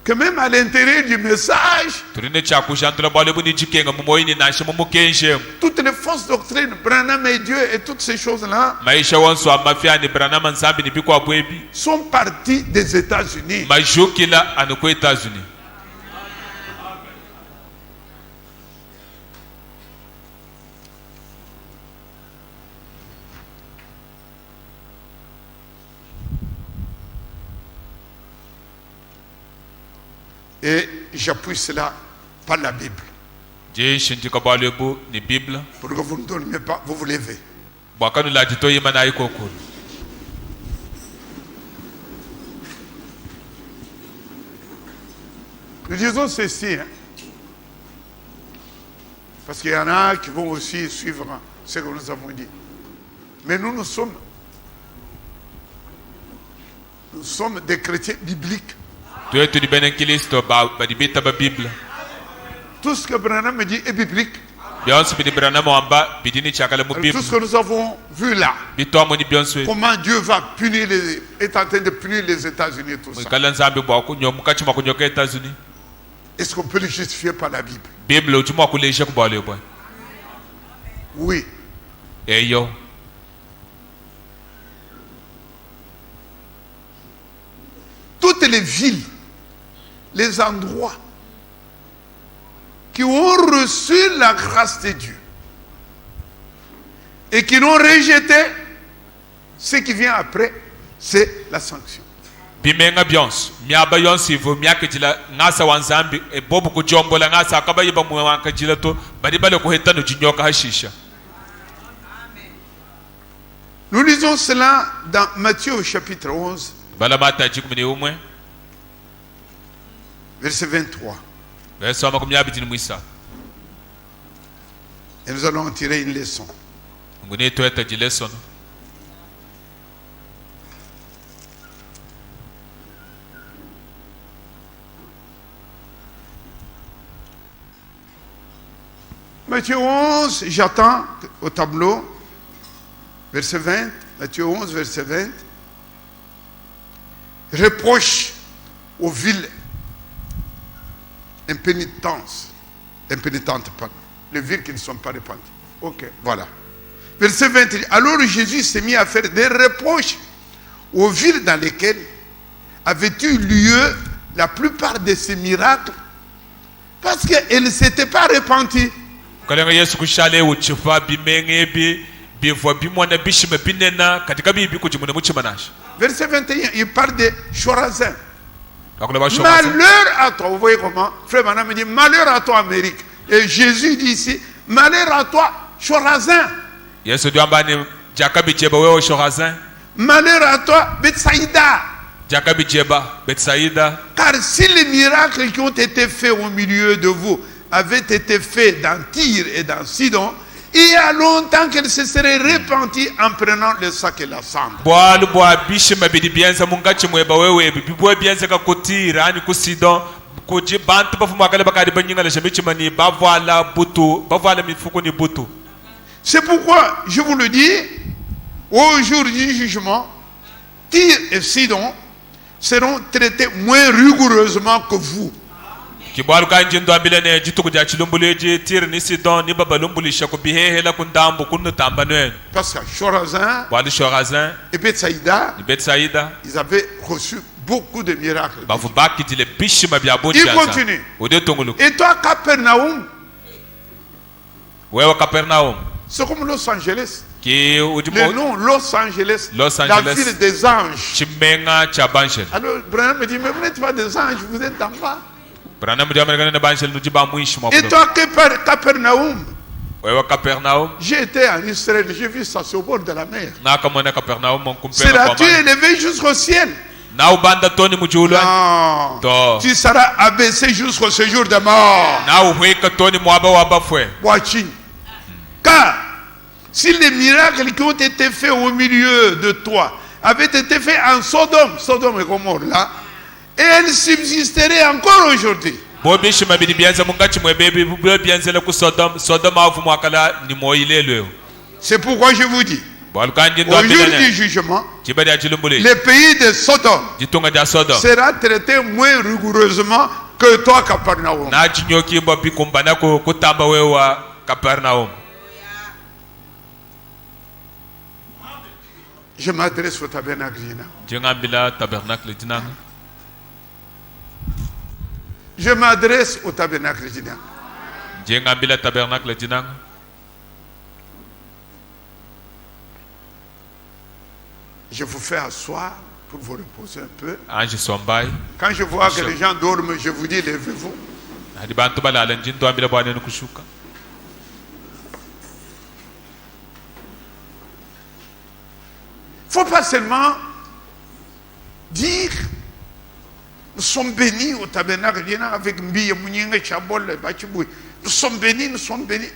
que même à l'intérieur du message, turine chakushantula bale buni jikenga mumoyini nansha mumukenje toutes les fausses doctrines, Branham et Dieu et toutes ces choses-là maisha wansu amafiani branama nzambi ni bikwa bwebi sont partis des États-Unis. majukila anukwe États-Unis Et j'appuie cela par la Bible. je shintika balebu ni Bible Pour que vous ne dormiez pas, vous vous levez. bwakanu lajito yima na ikokulu Nous disons ceci, hein, parce qu'il y en a qui vont aussi suivre ce que nous avons dit. Mais nous sommes des chrétiens bibliques. tuyetu ni benen kilisto badibita ba Bible Tout ce que Branham me dit est biblique. byonso bidi branama wamba bidini chakale mu Tout Bible ce que nous avons vu là, bitomo ni byonso comment Dieu va punir est en train de punir les États-Unis et tout ça. kala nzambi bwaku nyomukachi makunyoka États-Unis Est-ce qu'on peut le justifier par la Bible? Bible uchuma kuleisha kubalebu Oui. eyo Toutes les villes, les endroits qui ont reçu la grâce de Dieu et qui l'ont rejeté, ce qui vient après, c'est la sanction. bimenga byonso myaba yonso ivo myakejila ngasa wanzambi ebobu kujombola ngasa akaba yiba mwankajila to bali bale kuhetano jinyoka hashisha. Nous lisons cela dans Matthieu au chapitre 11, bala mata jikumini umwe verset 23. verse wa 23 Et nous allons en tirer une leçon. ngune tweta jileson Matthieu 11, j'attends au tableau, verset 20, Matthieu 11, verset 20. Reproche aux villes impénitentes, pardon, les villes qui ne sont pas répandues. Ok, voilà. Verset 20, alors Jésus s'est mis à faire des reproches aux villes dans lesquelles avaient eu lieu la plupart de ces miracles parce qu'elles ne s'étaient pas repenties. kalenga Yesu kushale uchifa bimenge bivwa bimwana bishima binena katika bibi kujimuna muchimanash. Verset 21, il parle de Chorazin. Malheur Malheur à toi, vous voyez comment? Frère Manan me dit malheur à toi Amérique. Et Jésus dit ici, malheur à toi Chorazin. Yesu diambani jakabi jeba wewe Chorazin. Malheur à toi Bethsaïda. Jakabi jeba Bethsaïda. Car si les miracles qui ont été faits au milieu de vous avaient été faits dans Tyr et dans Sidon, il y a longtemps qu'elle se serait repentie en prenant le sac et la cendre. Bwalu bwa bishima bidi bienza mungachi mweba wewe bibwa bienza ka kotira ani ku Sidon koji bantu bafuma kale bakadi banyinga la shemichimani bavala butu bavala mifuko ni butu. C'est pourquoi je vous le dis, au jour du jugement, Tyr et Sidon seront traités moins rigoureusement que vous. Kibwalu kanji ndo ambilene jituku ja chilumbuleji Tyr ni Sidon ni babalumbulisha ku bihehela ku ndambo kunu tamba nwen. Parce qu'à Chorazin Bwalu Chorazin et Bethsaïda, ni Bethsaïda ils avaient reçu beaucoup de miracles. bavu bakitile bishima bya Il botia. continue. Odetonguluku. Et toi, Capernaum, Wewe Capernaum c'est comme Los Angeles. ki Le udimo nom Los Angeles, Los la Angeles. ville des anges. chimenga cha banshel. Alors, Branham me dit, mais vous n'êtes pas des anges, vous êtes en bas. Branham ndio amerikana na banshel nujiba mwishi mwa. Et toi, Capernaum, Wewe Capernaum j'ai été en Israël, j'ai vu ça sur le bord de la mer. na kama na Capernaum monkumpena kwa Seras-tu maana. élevé jusqu'au ciel? Na ubanda toni mujulu. Non. To. Tu seras abaissé jusqu'au séjour de mort. Na uhweka toni mwaba wabafwe. Watching. Car si les miracles qui ont été faits au milieu de toi avaient été faits en Sodome, Sodome et Gomorrhe là, et elles subsisteraient encore aujourd'hui. Bobi shima bidi bianza mungachi mwebebe bubwe bianza la ku Sodom avu mwakala ni moilelo. C'est pourquoi je vous dis, Bwalu kanji ndo au jour du ambilene jugement, kibadi achilumbule. le pays de Sodome Jitunga ja Sodom. sera traité moins rigoureusement que toi, Capernaum. Na chinyoki mbapi kumbana ko kutamba wewa Capernaum. Je m'adresse au tabernacle. Gina. Jengambila tabernacle jinanga. Je m'adresse au tabernacle. Gina. Jengambila tabernacle jinanga. Je vous fais asseoir pour vous reposer un peu. Anji sombai. Quand je vois que les gens dorment, je vous dis, levez-vous. Hadi bantu balala njinto ambila bwana kushuka. Il ne faut pas seulement dire nous sommes bénis au tabernacle avec Mbiye Mouninga Chabol Bachibou. Nous sommes bénis, nous sommes bénis.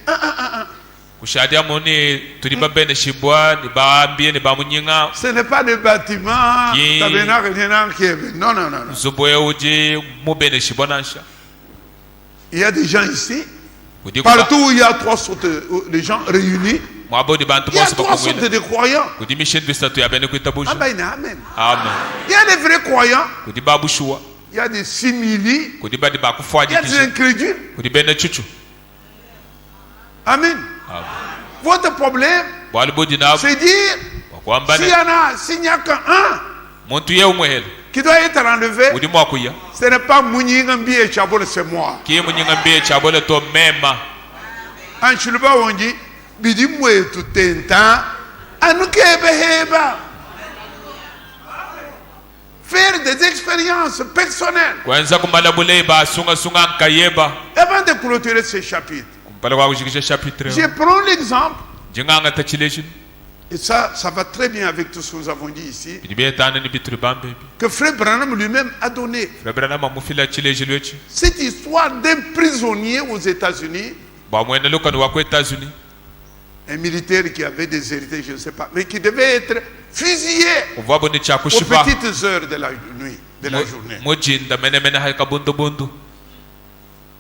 Kushadia moni tuliba bene shibwa ni baambie ni bamunyinga. Ce n'est pas le bâtiment tabernacle qui est béni. Non, non, non, non. Zuboye uji mu bene shibwa nansha. Il y a des gens ici, partout où il y a trois sortes de gens réunis, Mwabo di bantu il y a bosi trois sortes bakumwina. de croyants. Kudi mission de statut ya bene kuitabusha. Amen, amen. Amen. Il y a des vrais croyants, Kudi babushua. il y a des simili, Kudi badi il bakufwaji y a des kishi. incrédules. Kudi bene chuchu. Amen. Amen. Votre problème, Bwali budi na c'est dire, s'il n'y a qu'un muntu ye umwehela. qui doit être enlevé, Kudi mwakuya. ce n'est pas Mouningambi et Chabol, c'est moi. Ki munyinga mbiye chabole to mema. En Chuluba, on dit, Bidi moué tout un temps, Anukebeheba. Faire des expériences personnelles. Kwenza kumala bule ba sunga nkayeba. Avant de clôturer ce chapitre, Kumpala kwa kushikisha chapitre. je prends l'exemple Jinganga tachilation. Et ça va très bien avec tout ce que nous avons dit ici, bidi betana ni bitri bambe bi que Frère Branham lui-même a donné. rebrana mamufila chile jilwechi Cette histoire d'un prisonnier aux États-Unis, ba mwene lokano wa ko États-Unis un militaire qui avait déserté, je ne sais pas, mais qui devait être fusillé uva boni cha aux kushiba petites heures de la nuit, de la journée. mojinda mene hay kabundu bundu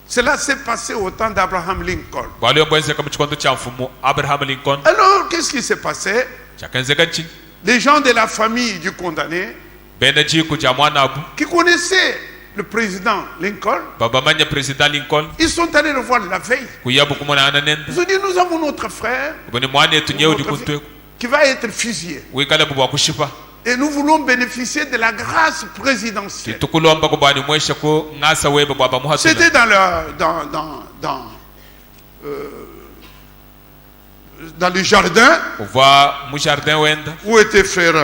Cela s'est passé au temps d'Abraham Lincoln. bali yobwenze kama chikondo cha mfumo Abraham Lincoln Alors, qu'est-ce qui s'est passé? chakenze kanchi Les gens de la famille du condamné, bene jiku ja mwana abu qui connaissaient le président Lincoln, baba manya president Lincoln ils sont allés le voir la veille. kuyabu kumona ananenda Ils ont dit, nous avons notre frère boni mwana etu nyeu notre dikuntu fils, qui va être fusillé. wikala bwa kushipa Et nous voulons bénéficier de la grâce présidentielle. tukulomba ko bani mwesha ko ngasa webe baba muhatula C'était dans le jardin uva mu jardin wenda où était frère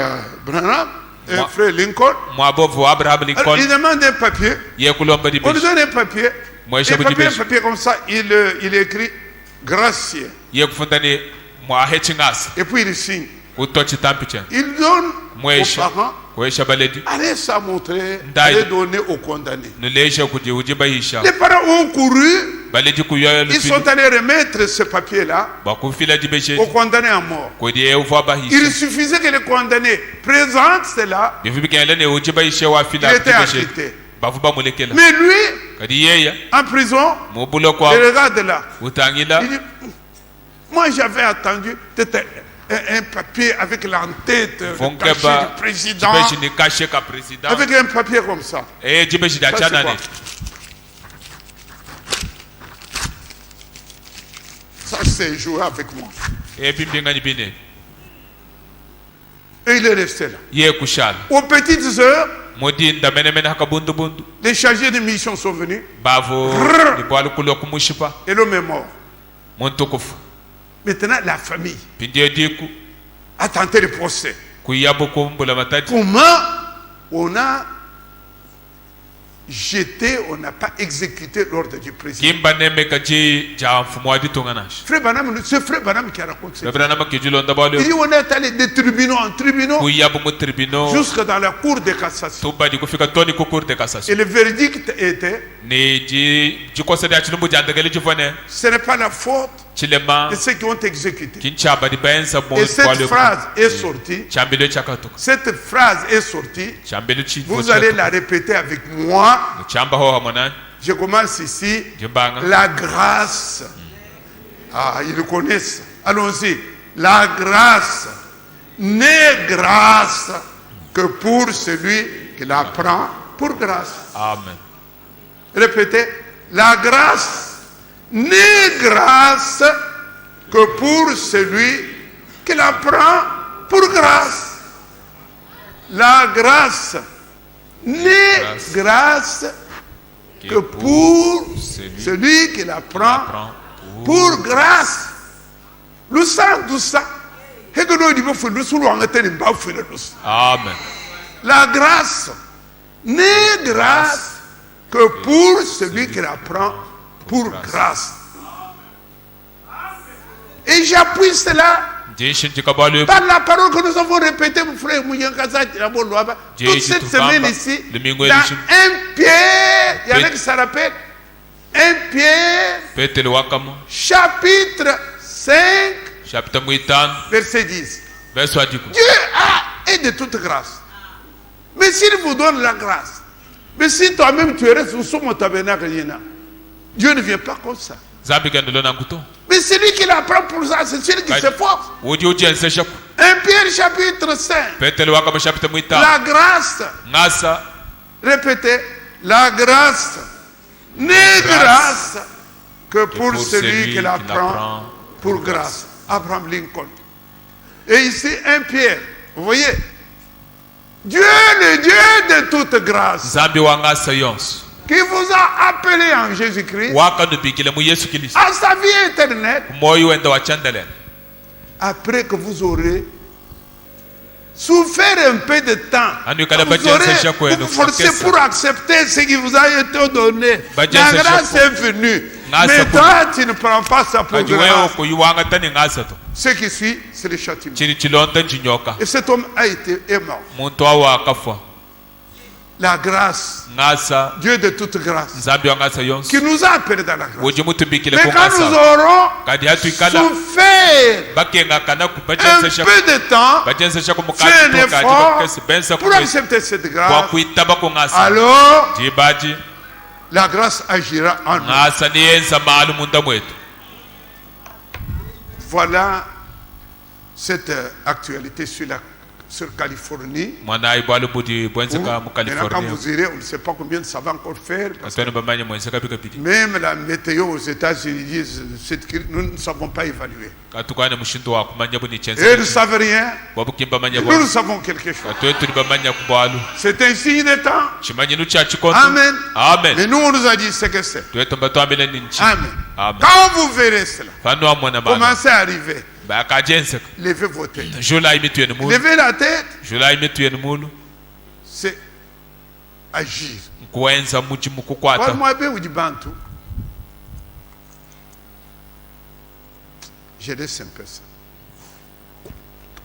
Branham et Moi- frère Lincoln. mwabovu Abraham Alors, Lincoln il demande un papier. ye kulomba di On lui bishi donne un papier. Moi, Un je vous dis papier, un bien. papier comme ça. Il écrit gracieux. ye kufundani mwa hechi ngasa Et puis il signe. kutochi tampi chen Il donne aux mwesha parents. kwesha baledi Allez ça montrer. Ndaï. Allez donner aux condamnés. nulesha kuti ujibahisha Les parents ont couru. baledi kuyoya Ils sont lufili allés remettre ce papier-là bakufila di bishi aux condamnés à mort. kodi ye uva Il bahisha suffisait que les condamnés présentent cela. bifi bikele ne ujibahisha wa Il fila était di bishi acquitté. bafu bamulekela Mais lui, kadi yeya en prison, mubulo kwa il regarde là. utangila Il dit, moi j'avais attendu peut-être un papier avec l'entête, le cachet fonkeba du président, jibeshi ni kashe ka president avec un papier comme ça. jibeshi da Ça, c'est chana quoi? ne Ça c'est joué avec moi. bimbingani bine Et il est resté là. ye kushala Aux petites heures, modinda mene haka bundu bundu les chargés de mission sont venus bavo Brrr. libwalu kulo kumushipa et l'homme est mort. muntukufu Maintenant, la famille pindie diku a tenté le procès. kuyabu kumbula matati Comment on a jeté, on n'a pas exécuté l'ordre du président? kimba neme kaji ja mfumo wa ditonganashi Frère Branham, c'est Frère Branham qui raconte ça. rebrana makijilo ndabalo Il dit on est allé des tribunaux en tribunaux kuyabu mu tribunal jusque dans la cour de cassation. tuba di kufika toni ku cour de Et cassation le verdict était, ni jikose da chilumbu jandagale jifone ce n'est pas la faute chilema de ceux qui ont exécuté. kinchaba di bensa mo Et cette phrase est sortie. chambele chakatuka Cette phrase est sortie. chambele chi Vous allez la répéter avec moi. chamba ho hamona Je commence ici. jimbanga La grâce. Ah, ils le connaissent. Allons-y. La grâce n'est grâce que pour celui qui la prend pour grâce. amen Répétez. La grâce n'est grâce que pour celui qui la prend pour grâce. La grâce n'est grâce que pour celui qui la prend pour grâce. Le sang du sang. amen La grâce n'est grâce que pour celui qui la prend pour grâce. Et j'appuie cela jishin jikabalo par la parole que nous avons répétée, mon frère Mouyankaza, toute cette semaine ici, dans 1 Pierre, il y en a qui se rappellent, 1 Pierre, petele wakamo chapitre 5, chapitre muitan verset 10. verso adiku Dieu a et de toute grâce. Mais s'il vous donne la grâce, mais si toi-même tu restes sous mon tabernacle, Dieu ne vient pas comme ça. zambi gandolo nanguto Mais celui qui la prend pour ça, c'est celui qui s'efforce. woji ujense shaku 1 Pierre chapitre 5. petele wakamo chapitre muitan La grâce, ngasa répétez, la grâce n'est grâce que pour celui qui la prend pour grâce. Abraham Lincoln. Et ici, 1 Pierre, vous voyez, Dieu, le Dieu de toute grâce, zambi wa ngasa yonso qui vous a appelé en Jésus-Christ wakanubikile mu yesu kristo à sa vie éternelle, moyo wenda wachandalen après que vous aurez souffert un peu de temps, Anu kada vous bajense shako aurez eno vous forcé kesa. pour accepter ce qui vous a été donné. La Bajense grâce shako. est venue. Ngasa Mais ku- toi, tu ne prends pas ça pour kaji wewe grâce. kuyiwanga tani ngasa to Ce qui suit, c'est le châtiment. chiri chilonda njinyoka Et cet homme est mort. muntu wawo akafa La grâce, ngasa Dieu de toute grâce, nzambi wa ngasa yonse qui nous a appelés dans la grâce. woje mutumbikile Mais ko quand nous ngasa aurons kadi hatuikala souffert bakenga kana un kubajensesha peu de temps, bajensesha ko fait un mukati tokaji effort bakesi bensa pour accepter cette kwa grâce, kuitaba ko ngasa alors jibaji la grâce agira en nous. ngasa niyenza malu munda mwetu. Voilà cette actualité sur Californie. mwana ibwalo budi bwenzeka mu Maintenant, quand Californie vous irez, on ne sait pas combien ça va encore faire. Parce que katone bamanye mwenzeka bikapiti même la météo aux États-Unis disent nous ne savons pas évaluer. katukane mushinto wa kumanya buni Et ils ne chense savent rien. wabukimba manya Nous, bwa nous savons quelque chose. katwe tuli bamanya kubwalu C'est un signe de temps. chimanyi nu cha chikonto Amen. amen Mais nous, on nous a dit ce que c'est. twetomba twambile ninchi Amen. amen Quand vous verrez cela, fano amwana mana commencez à arriver. bakajenseka Levez vos têtes. jula imitu yenu mulu Levez la tête, jula imitu yenu mulu c'est agir. kuenza muchi mukukwata Parle-moi bien ou du bantu. Je laisse un peu ça.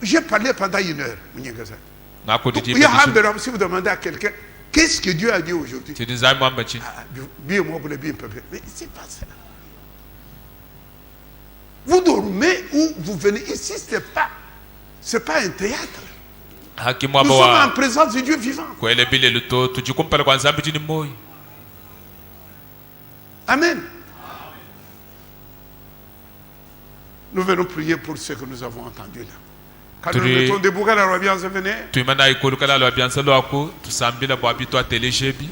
J'ai parlé pendant 1 heure. ngako didi Si vous demandez à quelqu'un, qu'est-ce que Dieu a dit aujourd'hui? tidinzami mwambachi Bien moi pour le bien peuple. Mais c'est pas cela. Vous dormez ou vous venez ici, c'est pas un théâtre. haki Nous mwamba sommes en wa présence du Dieu vivant. kwele bile luto tujikumpala kwa nzambi jini moyo. Amen. Nous venons prier pour ce que nous avons entendu là. Quand nous Turi- mettons debout, quand la robiance venait, tuimana ikulu kala lwa byansa lwako tusambila bwa bitu atelejebi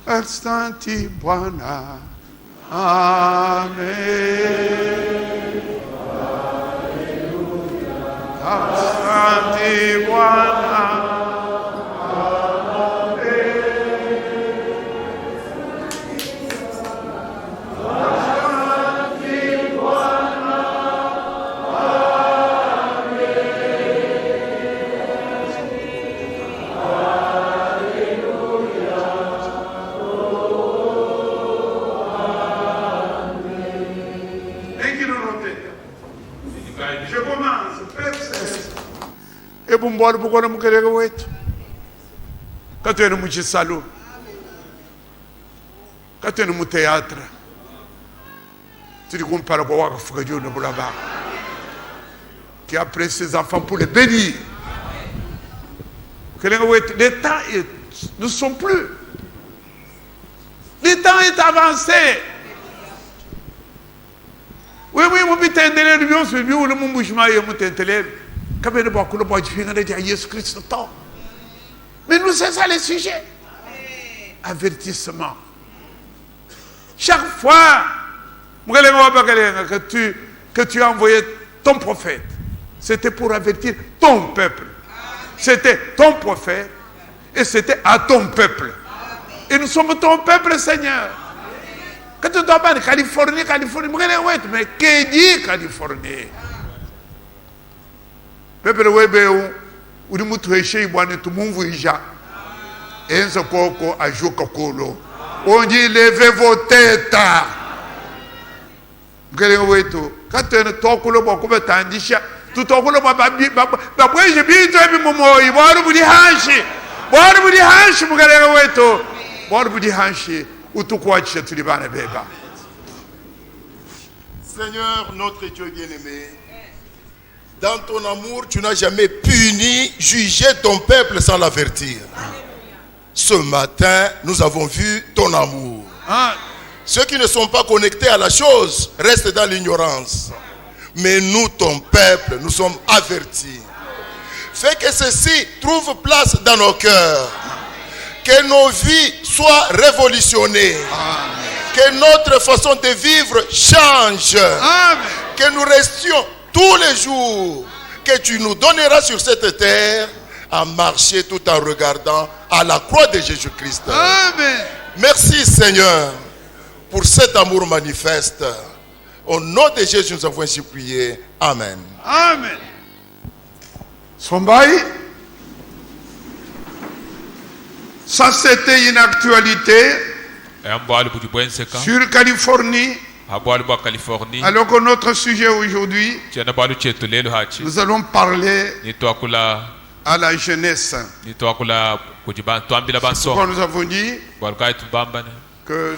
Asante Bwana. Amen. Asante Bwana. Je commence. Et pour moi, pourquoi nous voulons être? Quand tu es dans le salon, quand tu es dans le théâtre, tu dis qu'on parle de quoi Dieu ne là-bas, qui a pris ses enfants pour les bénir. Les temps ne sont plus. Le temps est avancé. Oui, mon petit intérêt, le bien, c'est bien, le mon bouchement est mon intérêt. Comme il y a beaucoup de gens qui viennent de Jésus Christ. Mais nous, c'est ça le sujet. Avertissement. Chaque fois que tu as envoyé ton prophète, c'était pour avertir ton peuple. C'était ton prophète et c'était à ton peuple. Et nous sommes ton peuple, Seigneur. Quand tu dois parler Californie, mais que dit Californie? Peuple webe ou ni mutu heshe ibwane tumungu ija. Enzo koko ajuka kolo. On dit levez vos têtes. Mkele wetu. Quand tu es tokolo boko betandisha, tu tokolo babi babweje bito ebi momoyi, bwaru budi hanshi. Bwaru budi hanshi mkele wetu. Bwaru budi hanshi. Seigneur, notre Dieu bien-aimé, dans ton amour, tu n'as jamais puni, jugé ton peuple sans l'avertir. Ce matin, nous avons vu ton amour. Ceux qui ne sont pas connectés à la chose restent dans l'ignorance. Mais nous, ton peuple, nous sommes avertis. Fais que ceci trouve place dans nos cœurs. Que nos vies soient révolutionnées. Amen. Que notre façon de vivre change. Amen. Que nous restions tous les jours que tu nous donneras sur cette terre à marcher tout en regardant à la croix de Jésus-Christ. Amen. Merci Seigneur pour cet amour manifeste. Au nom de Jésus, nous avons ainsi prié. Amen. Amen. Somebody. Ça, c'était une actualité Ambwali budi bwenseka. sur Californie. Habwali bwa Californie. Alors que notre sujet aujourd'hui, Tiana balu chetu lelo hachi. nous allons parler Ni twakula à la jeunesse. ni twakula kujiban twambila Pourquoi banso. nous avons dit Walkai tubambane. que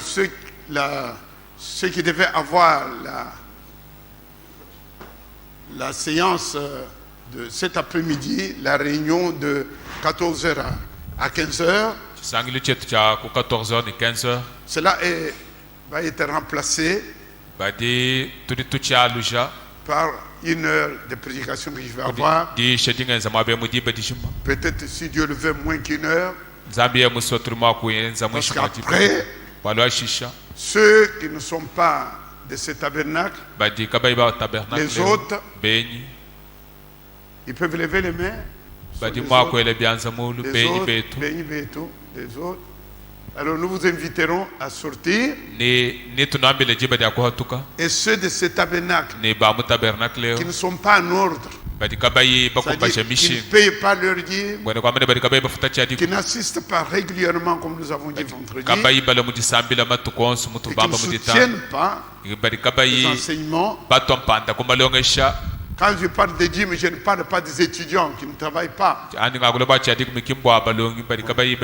ceux qui devaient avoir la séance de cet après-midi, la réunion de 14h à 15h, Sangili chetu cha ku 14h ni 15h. cela va être remplacé Badi tudi tucha luja. par une heure de prédication que je vais avoir. Di shedinga nza mabe mudi badishima. Peut-être, si Dieu le veut, moins qu'une heure. Zambia musotruma ku yenza Parce mwisho matipa. qu'après, Walwa shisha. ceux qui ne sont pas de ce tabernacle, Badi kabaiba tabernacle. les autres, Benyi. ils peuvent lever les mains. Badi Les mwa autres, kwele byanza mulu les benyi autres, betu. Béni Beto, les autres. Alors nous vous inviterons à sortir. Ni tunambile jiba dia kuhatuka. Et ceux de ce tabernacle Ni ba mu tabernacle. qui ne sont pas en ordre, Badi kabayi bakumba c'est-à-dire qui shemishi. ne payent pas leur dîme, Bwana kwa mene badi kabayi bafuta qui chadi. n'assistent pas régulièrement, comme nous avons dit vendredi, Kabayi bala mudi sambila matukonsu mutu et qui ne bamba mudita. soutiennent pas Badi les kabayi enseignements. batompanda kumalongesha. Quand je parle de dîmes, je ne parle pas des étudiants qui ne travaillent pas, Ani ngakule ba chadi kumikimbwa balongi badi kabayi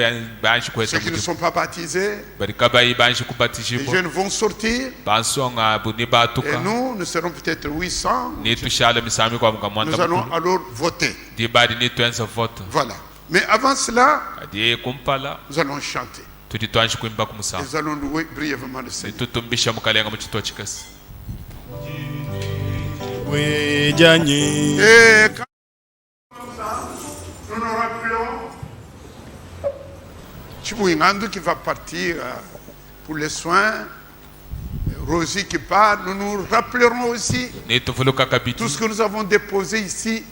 banshi ceux kweta qui ne mutu. sont pas baptisés. Badi kabayi banshi Les kubatishibwa. jeunes vont sortir Bansonga buni et batuka. nous serons peut-être 800. Ni tushala misami kwa mkamwanta. Nous allons alors voter. Di badi ni tuenza vote. Voilà. Mais avant cela, Adi kumpala. nous allons chanter. Tudi twanshi kuimba kumusama. Nous allons louer brièvement le Seigneur. Tutumbisha mukalenga muchitwa chikasi. Et quand nous nous rappelons Chibouingandu qui va partir pour les soins, Rosie qui part, nous nous rappellerons aussi Ni tufuluka kabiti. tout ce que nous avons déposé ici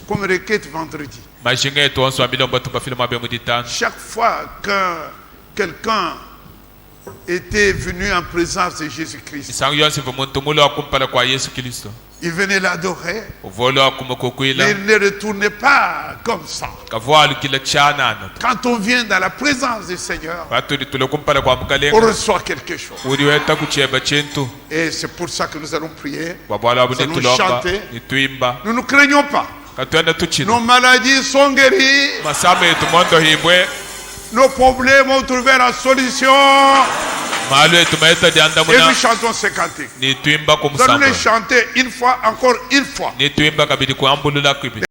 comme requête vendredi. Mashinge tuonso amilo mbatu bafile mabe muditano. Chaque fois que quelqu'un était venu en présence de Jésus-Christ, Isangu yonsi vumuntu mulo akumpala kwa Yesu Kristo. il venait l'adorer, Uvolo mais akumukukwila. il ne retournait pas comme ça. Kavwalu kila chanana. Quand on vient dans la présence du Seigneur, Batu ditule kumpala kwa on mukalenga. reçoit quelque chose. Uriweta kucheba chintu. Et c'est pour ça que nous allons prier. Babwala abu Nous allons nitulomba. chanter. Nituimba. Nous ne craignons pas. Katuenda tuchina. Nos maladies sont guéries. Masame yetu mondo hibwe. Nos problèmes ont trouvé la solution. Malu yetu maeta dianda Et muna. nous chantons ces cantiques. Nituimba Nous allons kumusamba. les chanter une fois, encore une fois. Nituimba kabidi kuambulula kibi.